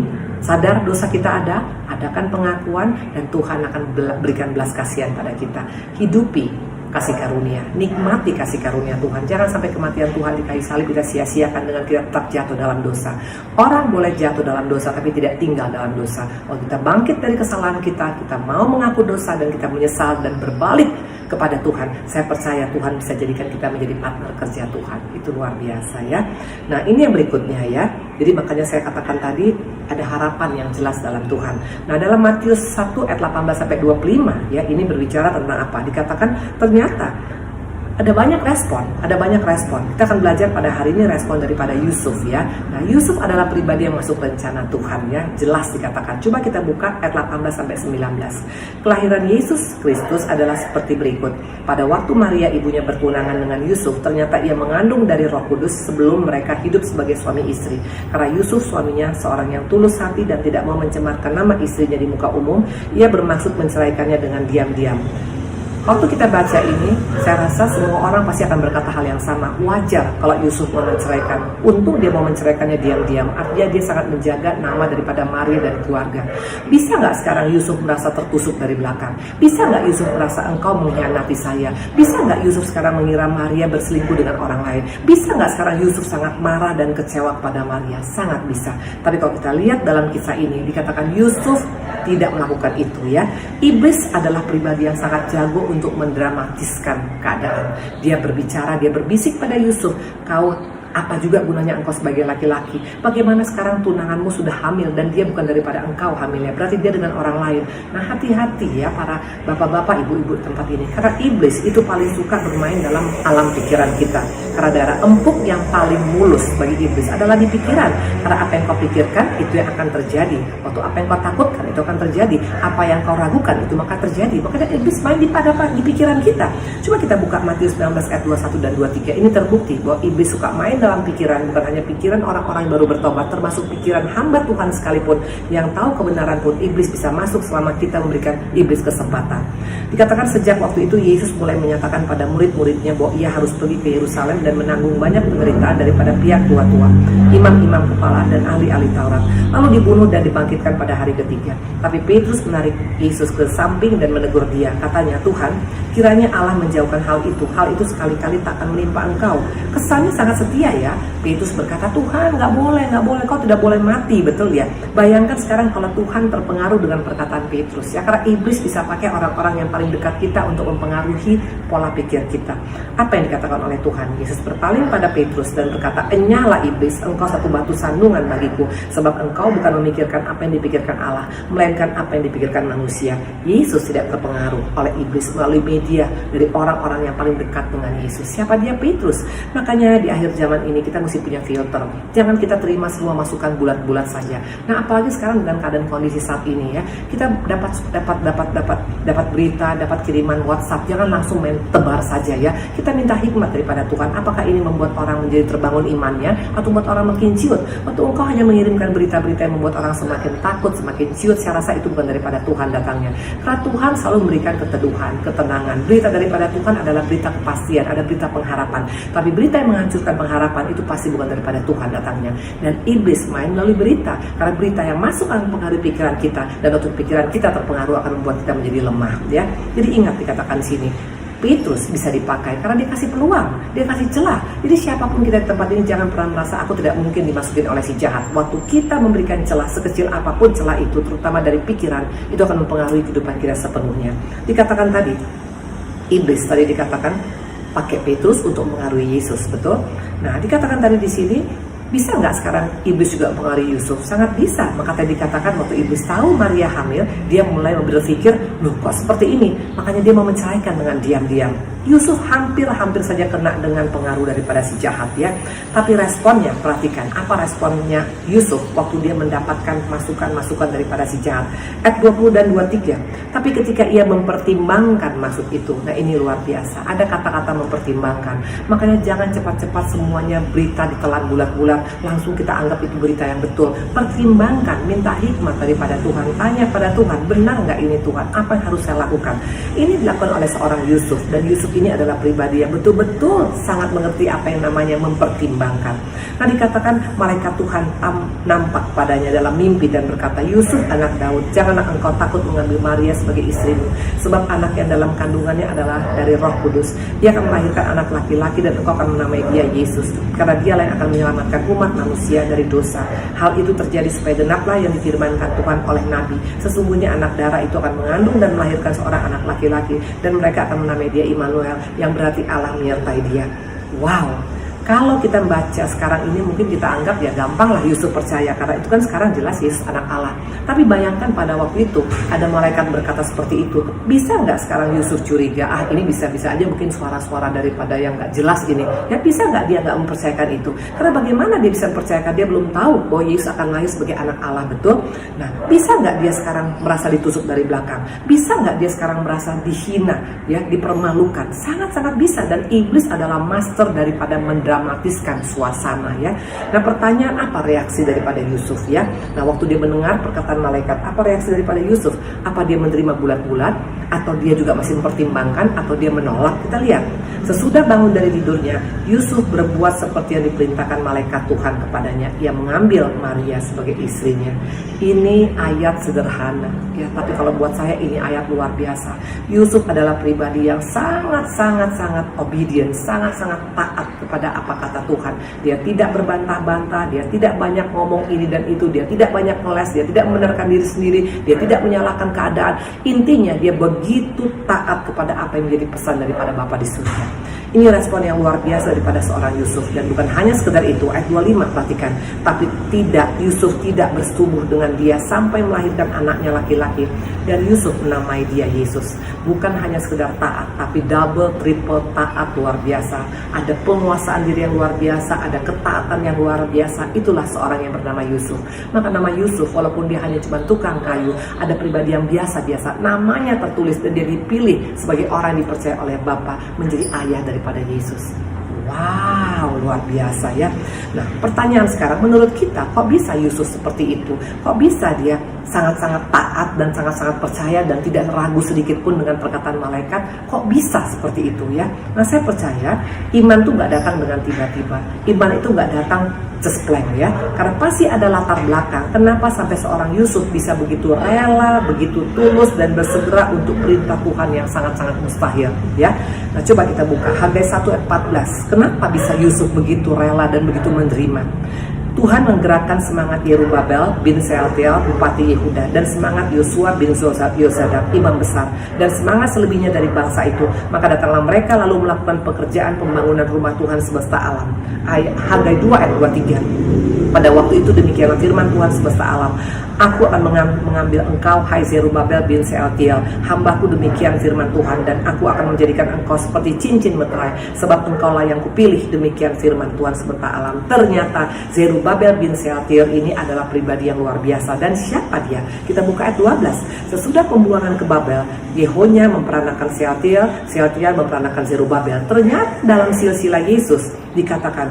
sadar dosa kita ada, adakan pengakuan, dan Tuhan akan berikan belas kasihan pada kita. Hidupi kasih karunia, nikmati kasih karunia Tuhan. Jangan sampai kematian Tuhan di kayu salib kita sia-siakan dengan kita tetap jatuh dalam dosa. Orang boleh jatuh dalam dosa tapi tidak tinggal dalam dosa. Kalau kita bangkit dari kesalahan kita mau mengaku dosa dan kita menyesal dan berbalik kepada Tuhan, saya percaya Tuhan bisa jadikan kita menjadi partner kerja Tuhan. Itu luar biasa ya. Nah, ini yang berikutnya ya. Jadi makanya saya katakan tadi ada harapan yang jelas dalam Tuhan. Nah, dalam Matius 1 ayat 18 sampai 25 ya, ini berbicara tentang apa? Dikatakan ternyata ada banyak respon. Kita akan belajar pada hari ini respon daripada Yusuf ya. Nah, Yusuf adalah pribadi yang masuk rencana Tuhan ya. Jelas dikatakan. Coba kita buka ayat 18 sampai 19. Kelahiran Yesus Kristus adalah seperti berikut. Pada waktu Maria ibunya bertunangan dengan Yusuf, ternyata ia mengandung dari Roh Kudus sebelum mereka hidup sebagai suami istri. Karena Yusuf suaminya seorang yang tulus hati dan tidak mau mencemarkan nama istrinya di muka umum, ia bermaksud menceraikannya dengan diam-diam. Waktu kita baca ini, saya rasa semua orang pasti akan berkata hal yang sama. Wajar kalau Yusuf mau menceraikan. Untung dia mau menceraikannya diam-diam. Artinya dia sangat menjaga nama daripada Maria dan keluarga. Bisa nggak sekarang Yusuf merasa tertusuk dari belakang? Bisa nggak Yusuf merasa engkau mengkhianati saya? Bisa nggak Yusuf sekarang mengira Maria berselingkuh dengan orang lain? Bisa nggak sekarang Yusuf sangat marah dan kecewa kepada Maria? Sangat bisa. Tapi kalau kita lihat dalam kisah ini, dikatakan Yusuf tidak melakukan itu ya. Iblis adalah pribadi yang sangat jago untuk mendramatiskan keadaan. Dia berbicara, dia berbisik pada Yusuf, kau Apa juga gunanya engkau sebagai laki-laki? Bagaimana sekarang tunanganmu sudah hamil dan dia bukan daripada engkau hamilnya, berarti dia dengan orang lain. Nah, hati-hati ya para bapak-bapak, ibu-ibu di tempat ini. Karena iblis itu paling suka bermain dalam alam pikiran kita. Karena daerah empuk yang paling mulus bagi iblis adalah di pikiran. Karena apa yang kau pikirkan itu yang akan terjadi. Waktu apa yang kau takutkan itu akan terjadi. Apa yang kau ragukan itu maka terjadi. Makanya iblis main di pikiran kita. Coba kita buka Matius 19 ayat 21 dan 23. Ini terbukti bahwa iblis suka main dalam pikiran, bukan hanya pikiran orang-orang yang baru bertobat, termasuk pikiran hamba Tuhan sekalipun yang tahu kebenaran pun iblis bisa masuk selama kita memberikan iblis kesempatan. Dikatakan sejak waktu itu Yesus mulai menyatakan pada murid-muridnya bahwa ia harus pergi ke Yerusalem dan menanggung banyak penderitaan daripada pihak tua-tua, imam-imam kepala dan ahli-ahli Taurat, lalu dibunuh dan dibangkitkan pada hari ketiga. Tapi Petrus menarik Yesus ke samping dan menegur dia. Katanya, Tuhan, kiranya Allah menjauhkan hal itu sekali-kali tak akan menimpa engkau. Kesannya sangat setia ya. Petrus berkata, Tuhan nggak boleh, kau tidak boleh mati, betul ya. Bayangkan sekarang kalau Tuhan terpengaruh dengan perkataan Petrus ya, karena iblis bisa pakai orang-orang yang paling dekat kita untuk mempengaruhi pola pikir kita. Apa yang dikatakan oleh Tuhan? Yesus berpaling pada Petrus dan berkata, enyahlah iblis, engkau satu batu sandungan bagiku, sebab engkau bukan memikirkan apa yang dipikirkan Allah, melainkan apa yang dipikirkan manusia. Yesus tidak terpengaruh oleh iblis melalui media dari orang-orang yang paling dekat dengan Yesus. Siapa dia? Petrus. Makanya di akhir zaman ini kita mesti punya filter. Jangan kita terima semua masukan bulat-bulat saja. Nah, apalagi sekarang dengan keadaan kondisi saat ini ya, kita dapat berita, dapat kiriman WhatsApp, jangan langsung main tebar saja ya. Kita minta hikmat daripada Tuhan. Apakah ini membuat orang menjadi terbangun imannya atau membuat orang makin ciut? Waktu engkau hanya mengirimkan berita-berita yang membuat orang semakin takut, semakin ciut, saya rasa itu bukan daripada Tuhan datangnya. Karena Tuhan selalu memberikan keteduhan, ketenangan. Berita daripada Tuhan adalah berita kepastian, ada berita pengharapan. Tapi berita yang menghancurkan pengharapan itu pasti bukan daripada Tuhan datangnya. Dan iblis main melalui berita. Karena berita yang masuk akan mempengaruhi pikiran kita, dan untuk pikiran kita terpengaruh akan membuat kita menjadi lemah ya. Jadi ingat dikatakan di sini, Petrus bisa dipakai karena dia kasih peluang, dia kasih celah. Jadi siapapun kita di tempat ini jangan pernah merasa aku tidak mungkin dimasukin oleh si jahat. Waktu kita memberikan celah sekecil apapun celah itu, terutama dari pikiran, itu akan mempengaruhi kehidupan kita sepenuhnya. Dikatakan tadi, iblis tadi dikatakan pakai Petrus untuk mengaruhi Yesus, betul? Nah, dikatakan tadi di sini, bisa nggak sekarang iblis juga mempengaruhi Yusuf? Sangat bisa. Maka tadi dikatakan waktu iblis tahu Maria hamil, dia mulai berpikir, loh kok seperti ini? Makanya dia mau menceraikan dengan diam-diam. Yusuf hampir saja kena dengan pengaruh daripada si jahat ya. Tapi responnya, perhatikan apa responnya Yusuf waktu dia mendapatkan masukan-masukan daripada si jahat. Ayat 20 dan 23. Tapi ketika ia mempertimbangkan maksud itu, nah ini luar biasa. Ada kata-kata mempertimbangkan. Makanya jangan cepat-cepat semuanya berita ditelan bulat-bulat, langsung kita anggap itu berita yang betul. Pertimbangkan, minta hikmat daripada Tuhan. Tanya pada Tuhan, benar nggak ini Tuhan? Apa yang harus saya lakukan? Ini dilakukan oleh seorang Yusuf, dan Yusuf ini adalah pribadi yang betul-betul sangat mengerti apa yang namanya mempertimbangkan. Nah, dikatakan malaikat Tuhan nampak padanya dalam mimpi dan berkata, Yusuf anak Daud, janganlah engkau takut mengambil Maria sebagai istrimu, sebab anak yang dalam kandungannya adalah dari Roh Kudus. Dia akan melahirkan anak laki-laki dan engkau akan menamai dia Yesus, karena dialah yang akan menyelamatkan umat manusia dari dosa. Hal itu terjadi supaya genaplah yang difirmankan Tuhan oleh Nabi, sesungguhnya anak darah itu akan mengandung dan melahirkan seorang anak laki-laki, dan mereka akan menamai dia Immanuel, yang berarti Allah menyertai dia. Wow, kalau kita baca sekarang ini mungkin kita anggap ya gampang lah Yusuf percaya, karena itu kan sekarang jelas Yesus anak Allah. Tapi bayangkan pada waktu itu ada malaikat berkata seperti itu, bisa nggak sekarang Yusuf curiga, ini bisa-bisa aja mungkin suara-suara daripada yang nggak jelas ini ya, bisa nggak dia nggak mempercayakan itu? Karena bagaimana dia bisa mempercayakan? Dia belum tahu bahwa Yesus akan lahir sebagai anak Allah, betul? Nah, bisa nggak dia sekarang merasa ditusuk dari belakang? Bisa nggak dia sekarang merasa dihina ya, dipermalukan? Sangat-sangat bisa. Dan iblis adalah master daripada mendramatiskan suasana ya. Nah, pertanyaan apa reaksi daripada Yusuf ya? Nah, waktu dia mendengar perkataan malaikat, apa reaksi daripada Yusuf? Apa dia menerima bulat-bulat, atau dia juga masih mempertimbangkan, atau dia menolak? Kita lihat. Sesudah bangun dari tidurnya, Yusuf berbuat seperti yang diperintahkan malaikat Tuhan kepadanya. Ia mengambil Maria sebagai istrinya. Ini ayat sederhana ya, tapi kalau buat saya ini ayat luar biasa. Yusuf adalah pribadi yang sangat obedient, sangat taat kepada apa kata Tuhan. Dia tidak berbantah-bantah, dia tidak banyak ngomong ini dan itu, dia tidak banyak ngeles, dia tidak membenarkan diri sendiri, dia tidak menyalahkan keadaan. Intinya dia begitu taat kepada apa yang menjadi pesan daripada Bapa di surga. Ini respon yang luar biasa daripada seorang Yusuf. Dan bukan hanya sekedar itu, ayat 25 perhatikan. Tapi Yusuf tidak bersetubuh dengan dia sampai melahirkan anaknya laki-laki. Dan Yusuf menamai dia Yesus. Bukan hanya sekedar taat, tapi double, triple taat luar biasa. Ada penguasaan diri yang luar biasa, ada ketaatan yang luar biasa. Itulah seorang yang bernama Yusuf. Maka nama Yusuf, walaupun dia hanya cuma tukang kayu, ada pribadi yang biasa-biasa. Namanya tertulis dan dia dipilih sebagai orang yang dipercaya oleh Bapa menjadi ayah daripada Yesus. Wow, luar biasa ya. Nah, pertanyaan sekarang, menurut kita, kok bisa Yusuf seperti itu? Kok bisa dia sangat-sangat taat dan sangat-sangat percaya dan tidak ragu sedikit pun dengan perkataan malaikat? Kok bisa seperti itu ya? Nah, saya percaya iman itu nggak datang dengan tiba-tiba. Iman itu nggak datang cespleng ya. Karena pasti ada latar belakang. Kenapa sampai seorang Yusuf bisa begitu rela, begitu tulus dan bersegera untuk perintah Tuhan yang sangat-sangat mustahil ya. Nah, coba kita buka Hagai 1 ayat 14. Kenapa bisa Yusuf begitu rela dan begitu menerima? Tuhan menggerakkan semangat Yerubabel bin Sealtiel, bupati Yehuda, dan semangat Yosua bin Yozadak, imam besar, dan semangat selebihnya dari bangsa itu. Maka datanglah mereka lalu melakukan pekerjaan pembangunan rumah Tuhan semesta alam. Hagai 2 ayat 23. Pada waktu itu demikianlah firman Tuhan semesta alam. Aku akan mengambil engkau, hai Zerubabel bin Sealtiel, hambaku, demikian firman Tuhan, dan aku akan menjadikan engkau seperti cincin meterai, sebab engkaulah yang kupilih, demikian firman Tuhan semesta alam. Ternyata Zerubabel bin Sealtiel ini adalah pribadi yang luar biasa. Dan siapa dia? Kita buka ayat 12. Sesudah pembuangan ke Babel, Yehonya memperanakan Sealtiel, Sealtiel memperanakan Zerubabel. Ternyata dalam silsilah Yesus dikatakan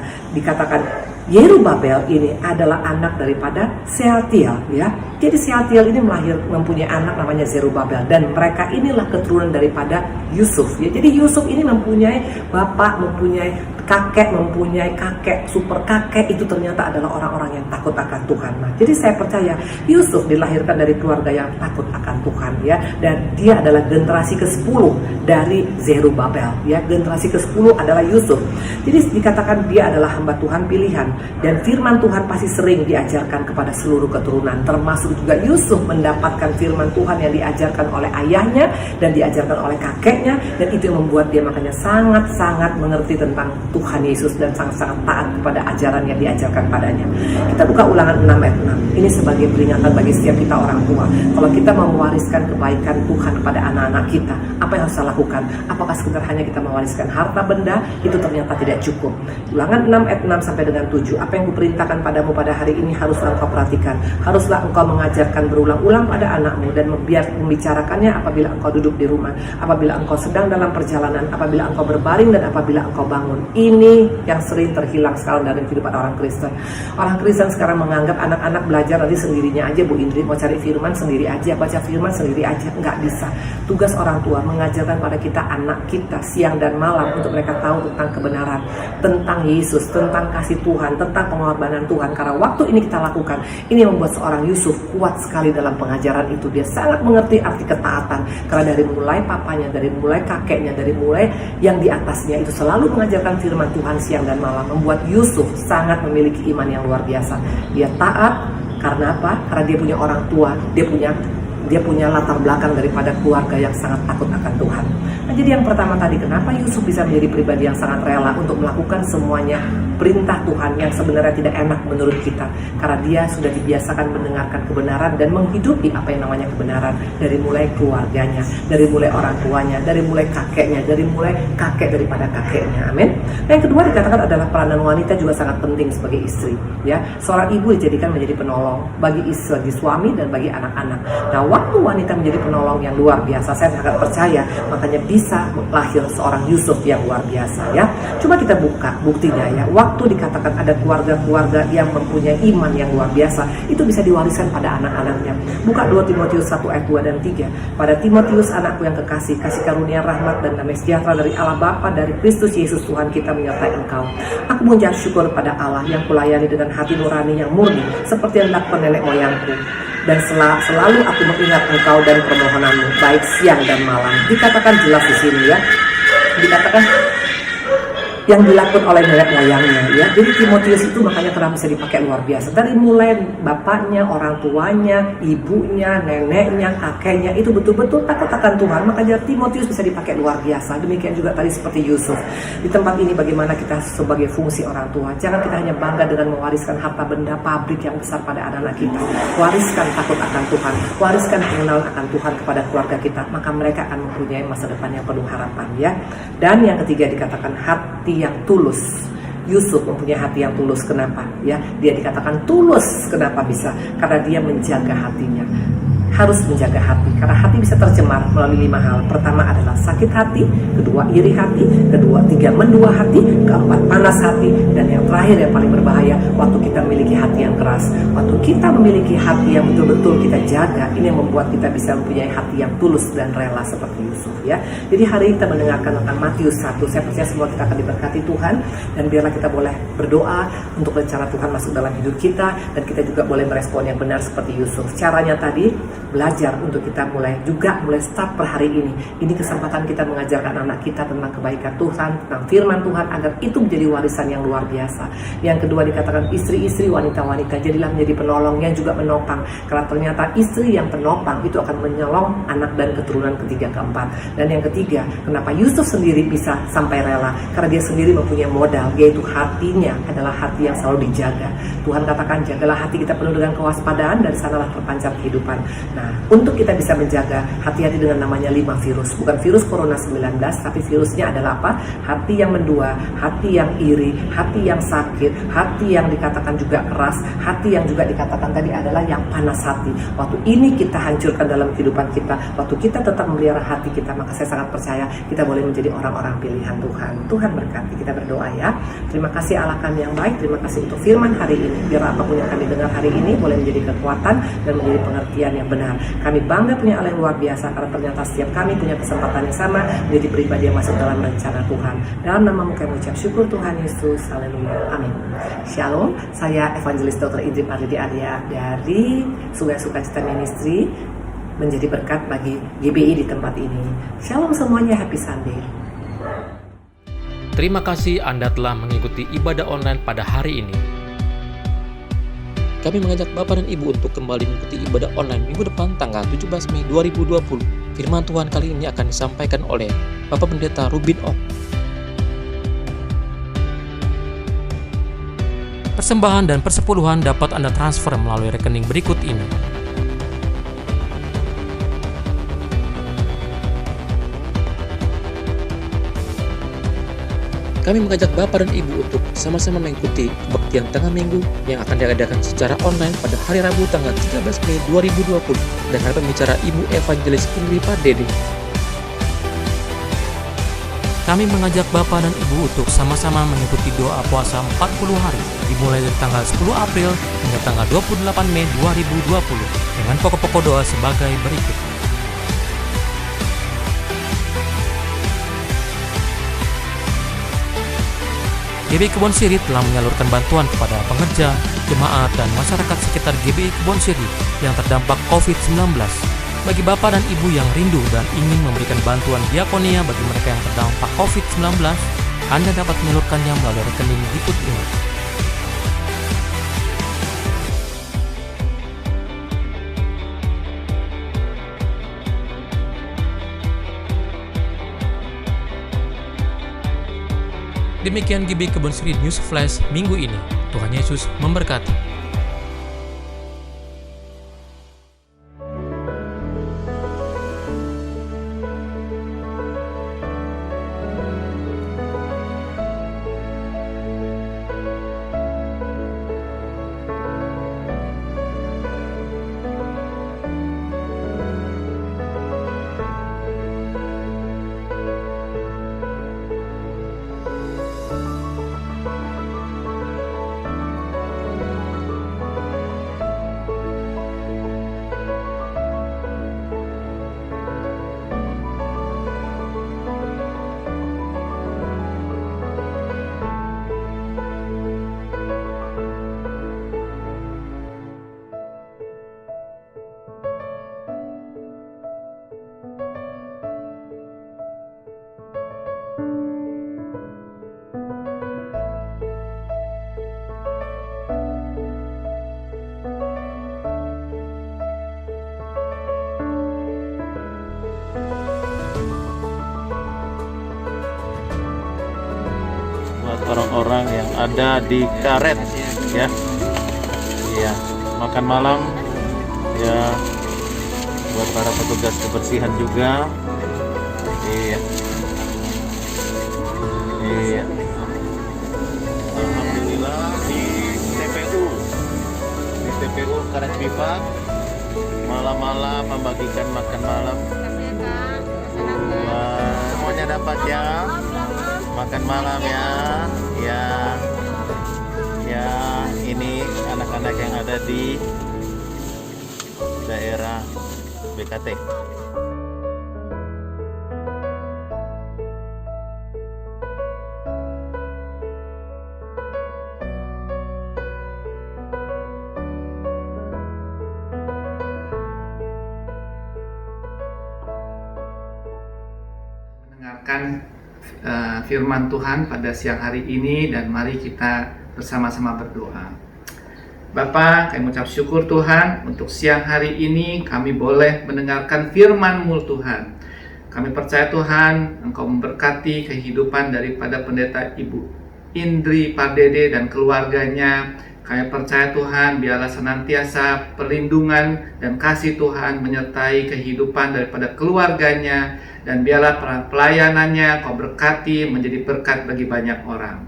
Yerubabel ini adalah anak daripada Sealtiel ya. Jadi Sealtiel ini mempunyai anak namanya Zerubabel, dan mereka inilah keturunan daripada Yusuf ya. Jadi Yusuf ini mempunyai bapak, mempunyai kakek, mempunyai kakek, super kakek, itu ternyata adalah orang-orang yang takut akan Tuhan. Nah, jadi saya percaya Yusuf dilahirkan dari keluarga yang takut akan Tuhan ya, dan dia adalah generasi ke-10 dari Zerubabel ya. Generasi ke-10 adalah Yusuf. Jadi dikatakan dia adalah hamba Tuhan pilihan, dan firman Tuhan pasti sering diajarkan kepada seluruh keturunan, termasuk juga Yusuf mendapatkan firman Tuhan yang diajarkan oleh ayahnya dan diajarkan oleh kakeknya, dan itu yang membuat dia makanya sangat-sangat mengerti tentang Tuhan Yesus dan sangat-sangat taat kepada ajaran yang diajarkan padanya. Kita buka Ulangan 6 ayat 6. Ini sebagai peringatan bagi setiap kita orang tua. Kalau kita mau mewariskan kebaikan Tuhan kepada anak-anak kita, apa yang harus kita lakukan? Apakah sekedar hanya kita mewariskan harta benda? Itu ternyata tidak cukup. Ulangan 6 ayat 6 sampai dengan 7. Apa yang kuperintahkan padamu pada hari ini haruslah engkau perhatikan. Haruslah engkau mengajarkan berulang-ulang pada anakmu dan membicarakannya apabila engkau duduk di rumah, apabila engkau sedang dalam perjalanan, apabila engkau berbaring, dan apabila engkau bangun. Ini yang sering terhilang sekarang dari kehidupan orang Kristen. Orang Kristen sekarang menganggap anak-anak belajar nanti sendirinya aja. Bu Indri mau cari firman sendiri aja, baca firman sendiri aja. Nggak bisa. Tugas orang tua mengajarkan pada kita, anak kita, siang dan malam, untuk mereka tahu tentang kebenaran, tentang Yesus, tentang kasih Tuhan, tentang pengorbanan Tuhan. Karena waktu ini kita lakukan, ini membuat seorang Yusuf kuat sekali dalam pengajaran itu. Dia sangat mengerti arti ketaatan, karena dari mulai papanya, dari mulai kakeknya, dari mulai yang di atasnya itu selalu mengajarkan firman Tuhan siang dan malam, membuat Yusuf sangat memiliki iman yang luar biasa. Dia taat karena apa? Karena dia punya orang tua, dia punya latar belakang daripada keluarga yang sangat takut akan Tuhan. Nah, jadi yang pertama tadi, kenapa Yusuf bisa menjadi pribadi yang sangat rela untuk melakukan semuanya perintah Tuhan yang sebenarnya tidak enak menurut kita? Karena dia sudah dibiasakan mendengarkan kebenaran dan menghidupi apa yang namanya kebenaran, dari mulai keluarganya, dari mulai orang tuanya, dari mulai kakeknya, dari mulai kakek daripada kakeknya. Amin. Nah, yang kedua dikatakan adalah peranan wanita juga sangat penting sebagai istri. Ya, seorang ibu dijadikan menjadi penolong bagi istri, bagi suami, dan bagi anak-anak. Nah, waktu wanita menjadi penolong yang luar biasa, saya sangat percaya, makanya bisa lahir seorang Yusuf yang luar biasa ya. Coba kita buka buktinya ya. Waktu dikatakan ada keluarga-keluarga yang mempunyai iman yang luar biasa, itu bisa diwariskan pada anak-anaknya. Buka 2 Timotius 1 ayat 2 dan 3. Pada Timotius, anakku yang kekasih, kasih karunia, rahmat, dan damai sejahtera dari Allah Bapa, dari Kristus Yesus Tuhan kita menyertai engkau. Aku mengucap syukur pada Allah yang kulayani dengan hati nurani yang murni, seperti yang dilakukan nenek moyangku. Dan selalu aku mengingat engkau dan permohonanmu, baik siang dan malam. Dikatakan jelas di sini ya. Dikatakan yang dilakukan oleh nenek moyangnya ya. Jadi Timotius itu makanya kenapa bisa dipakai luar biasa. Dari mulai bapaknya, orang tuanya, ibunya, neneknya, kakeknya itu betul-betul takut akan Tuhan. Makanya Timotius bisa dipakai luar biasa. Demikian juga tadi seperti Yusuf. Di tempat ini bagaimana kita sebagai fungsi orang tua. Jangan kita hanya bangga dengan mewariskan harta benda pabrik yang besar pada anak-anak kita. Wariskan takut akan Tuhan. Wariskan pengenalan akan Tuhan kepada keluarga kita. Maka mereka akan mempunyai masa depan yang penuh harapan ya. Dan yang ketiga dikatakan hati yang tulus. Yusuf mempunyai hati yang tulus. Kenapa? Ya, dia dikatakan tulus. Kenapa bisa? Karena dia menjaga hatinya. Harus menjaga hati, karena hati bisa tercemar melalui 5 hal. Pertama adalah sakit hati, kedua iri hati, tiga mendua hati, keempat panas hati, dan yang terakhir yang paling berbahaya, waktu kita memiliki hati yang keras. Waktu kita memiliki hati yang betul-betul kita jaga, ini yang membuat kita bisa mempunyai hati yang tulus dan rela seperti Yusuf ya. Jadi hari ini kita mendengarkan tentang Matius 1. Saya percaya semua kita akan diberkati Tuhan, dan biarlah kita boleh berdoa untuk rencana Tuhan masuk dalam hidup kita, dan kita juga boleh merespon yang benar seperti Yusuf. Caranya tadi belajar untuk kita mulai start per hari ini. Ini kesempatan kita mengajarkan anak kita tentang kebaikan Tuhan, tentang firman Tuhan, agar itu menjadi warisan yang luar biasa. Yang kedua dikatakan istri-istri, wanita-wanita, jadilah menjadi penolong yang juga menopang. Karena ternyata istri yang penopang itu akan menyolong anak dan keturunan ketiga keempat. Dan yang ketiga, kenapa Yusuf sendiri bisa sampai rela? Karena dia sendiri mempunyai modal, yaitu hatinya adalah hati yang selalu dijaga. Tuhan katakan, jagalah hati kita penuh dengan kewaspadaan, dan sanalah terpancar kehidupan. Nah, untuk kita bisa menjaga, hati-hati dengan namanya 5 virus. Bukan virus Corona 19, tapi virusnya adalah apa? Hati yang mendua, hati yang iri, hati yang sakit, hati yang dikatakan juga keras, hati yang juga dikatakan tadi adalah yang panas hati. Waktu ini kita hancurkan dalam kehidupan kita, waktu kita tetap memelihara hati kita, maka saya sangat percaya kita boleh menjadi orang-orang pilihan Tuhan. Tuhan berkati, kita berdoa ya. Terima kasih Allah kami yang baik, terima kasih untuk firman hari ini. Biar apapun yang kami dengar hari ini boleh menjadi kekuatan dan menjadi pengertian yang benar. Kami bangga punya Allah yang luar biasa, karena ternyata setiap kami punya kesempatan yang sama menjadi pribadi yang masuk dalam rencana Tuhan. Dalam nama-Mu kami ucap syukur Tuhan Yesus. Haleluya. Amin. Shalom. Saya Evangelis Dr. Indri Pardede Arya dari Sungai Sukacita Ministry, menjadi berkat bagi GBI di tempat ini. Shalom semuanya, happy Sunday. Terima kasih Anda telah mengikuti ibadah online pada hari ini. Kami mengajak Bapak dan Ibu untuk kembali mengikuti ibadah online minggu depan tanggal 17 Mei 2020. Firman Tuhan kali ini akan disampaikan oleh Bapak Pendeta Rubin Ok. Persembahan dan persepuluhan dapat Anda transfer melalui rekening berikut ini. Kami mengajak Bapak dan Ibu untuk sama-sama mengikuti kebaktian tengah minggu yang akan diadakan secara online pada hari Rabu tanggal 13 Mei 2020 dengan pembicara Ibu Evangelis Indri Pardede. Kami mengajak Bapak dan Ibu untuk sama-sama mengikuti doa puasa 40 hari dimulai dari tanggal 10 April hingga tanggal 28 Mei 2020 dengan pokok-pokok doa sebagai berikut. GBI Kebon Siri telah menyalurkan bantuan kepada pengerja, jemaat, dan masyarakat sekitar GBI Kebon Siri yang terdampak COVID-19. Bagi Bapak dan Ibu yang rindu dan ingin memberikan bantuan diakonia bagi mereka yang terdampak COVID-19, Anda dapat menyalurkannya melalui rekening berikut ini. Demikian GBI Kebon Siri News Flash minggu ini. Tuhan Yesus memberkati. orang-orang yang ada di karet ya. Iya, makan malam ya buat para petugas kebersihan juga. Iya. Iya. Alhamdulillah di TPU Karet Bifak malam-malam membagikan makan malam. Wah, semuanya dapat ya makan malam ya. Ya. Ya, ini anak-anak yang ada di daerah BKT. Mendengarkan firman Tuhan pada siang hari ini, dan mari kita bersama-sama berdoa. Bapa, kami mengucap syukur Tuhan untuk siang hari ini kami boleh mendengarkan firman-Mu Tuhan. Kami percaya Tuhan Engkau memberkati kehidupan daripada pendeta Ibu Indri Pardede dan keluarganya. Kami percaya Tuhan biarlah senantiasa perlindungan dan kasih Tuhan menyertai kehidupan daripada keluarganya, dan biarlah pelayanannya Kau berkati menjadi berkat bagi banyak orang.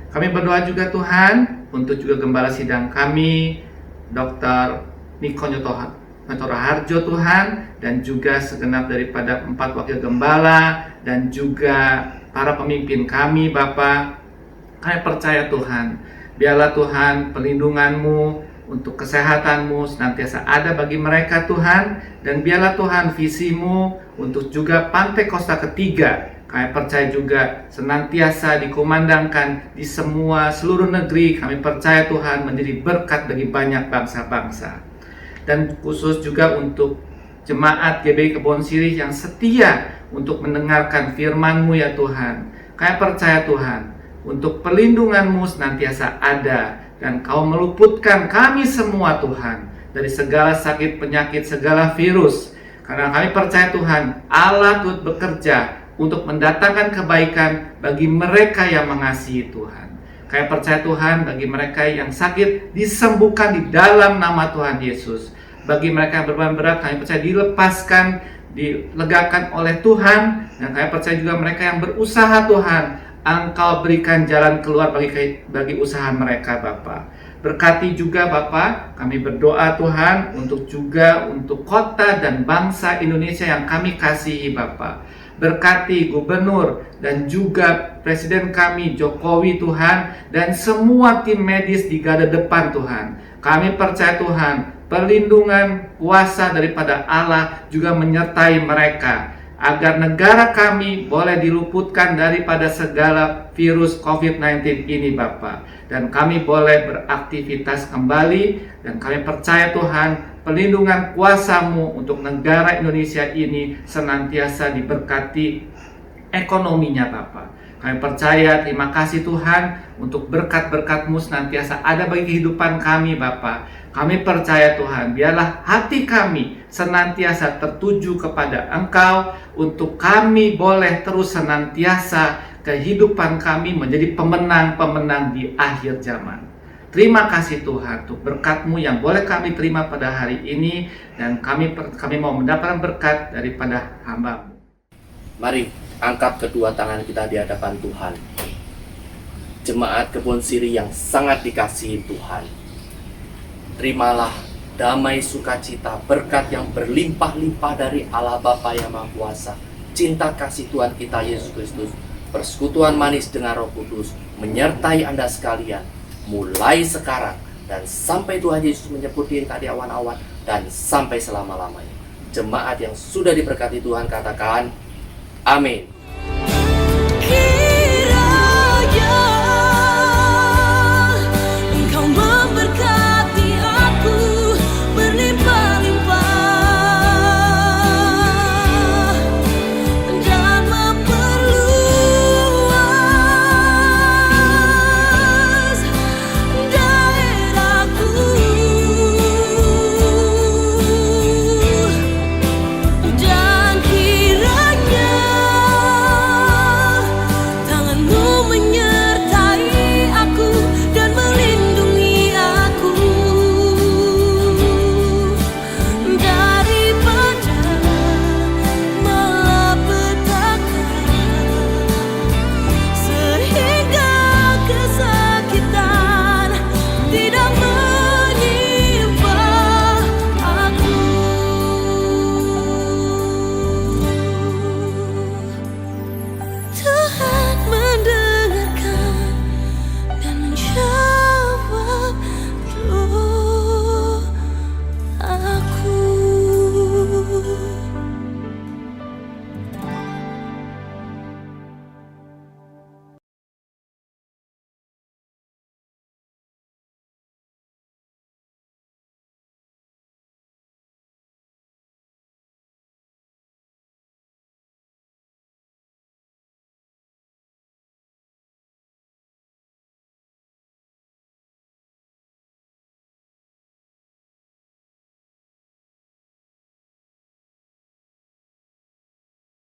Kami berdoa juga Tuhan untuk juga gembala sidang kami, Dr. Niko Nyoto Raharjo Tuhan, dan juga segenap daripada 4 wakil gembala dan juga para pemimpin kami Bapa. Kami percaya Tuhan, biarlah Tuhan perlindungan-Mu untuk kesehatan-Mu senantiasa ada bagi mereka Tuhan, dan biarlah Tuhan visi-Mu untuk juga Pantai Kosta ketiga kami percaya juga senantiasa dikumandangkan di seluruh negeri. Kami percaya Tuhan menjadi berkat bagi banyak bangsa-bangsa. Dan khusus juga untuk jemaat GBI Kebon Sirih yang setia untuk mendengarkan firman-Mu ya Tuhan. Kami percaya Tuhan untuk perlindungan-Mu senantiasa ada, dan Kau meluputkan kami semua Tuhan dari segala sakit penyakit, segala virus. Karena kami percaya Tuhan Allah turut bekerja untuk mendatangkan kebaikan bagi mereka yang mengasihi Tuhan. Kami percaya Tuhan bagi mereka yang sakit disembuhkan di dalam nama Tuhan Yesus. Bagi mereka yang beban berat kami percaya dilepaskan, dilegakan oleh Tuhan. Dan kami percaya juga mereka yang berusaha Tuhan, Engkau berikan jalan keluar bagi usaha mereka Bapa. Berkati juga Bapa, kami berdoa Tuhan untuk kota dan bangsa Indonesia yang kami kasihi Bapa. Berkati gubernur dan juga presiden kami Jokowi Tuhan, dan semua tim medis di garda depan Tuhan. Kami percaya Tuhan perlindungan kuasa daripada Allah juga menyertai mereka, agar negara kami boleh diluputkan daripada segala virus COVID-19 ini Bapa. Dan kami boleh beraktivitas kembali, dan kami percaya Tuhan perlindungan kuasa-Mu untuk negara Indonesia ini senantiasa diberkati ekonominya Bapa. Kami percaya, terima kasih Tuhan untuk berkat-berkat-Mu senantiasa ada bagi kehidupan kami Bapa. Kami percaya Tuhan, biarlah hati kami senantiasa tertuju kepada Engkau, untuk kami boleh terus senantiasa kehidupan kami menjadi pemenang-pemenang di akhir zaman. Terima kasih Tuhan untuk berkat-Mu yang boleh kami terima pada hari ini, dan kami mau mendapatkan berkat daripada hamba-Mu. Mari angkat kedua tangan kita di hadapan Tuhan. Jemaat Kebon Sirih yang sangat dikasihi Tuhan, terimalah damai sukacita, berkat yang berlimpah-limpah dari Allah Bapa yang Maha Kuasa, cinta kasih Tuhan kita Yesus Kristus, persekutuan manis dengan Roh Kudus menyertai Anda sekalian, mulai sekarang dan sampai Tuhan Yesus menjemput diri tadi awan-awan, dan sampai selama-lamanya. Jemaat yang sudah diberkati Tuhan katakan amin.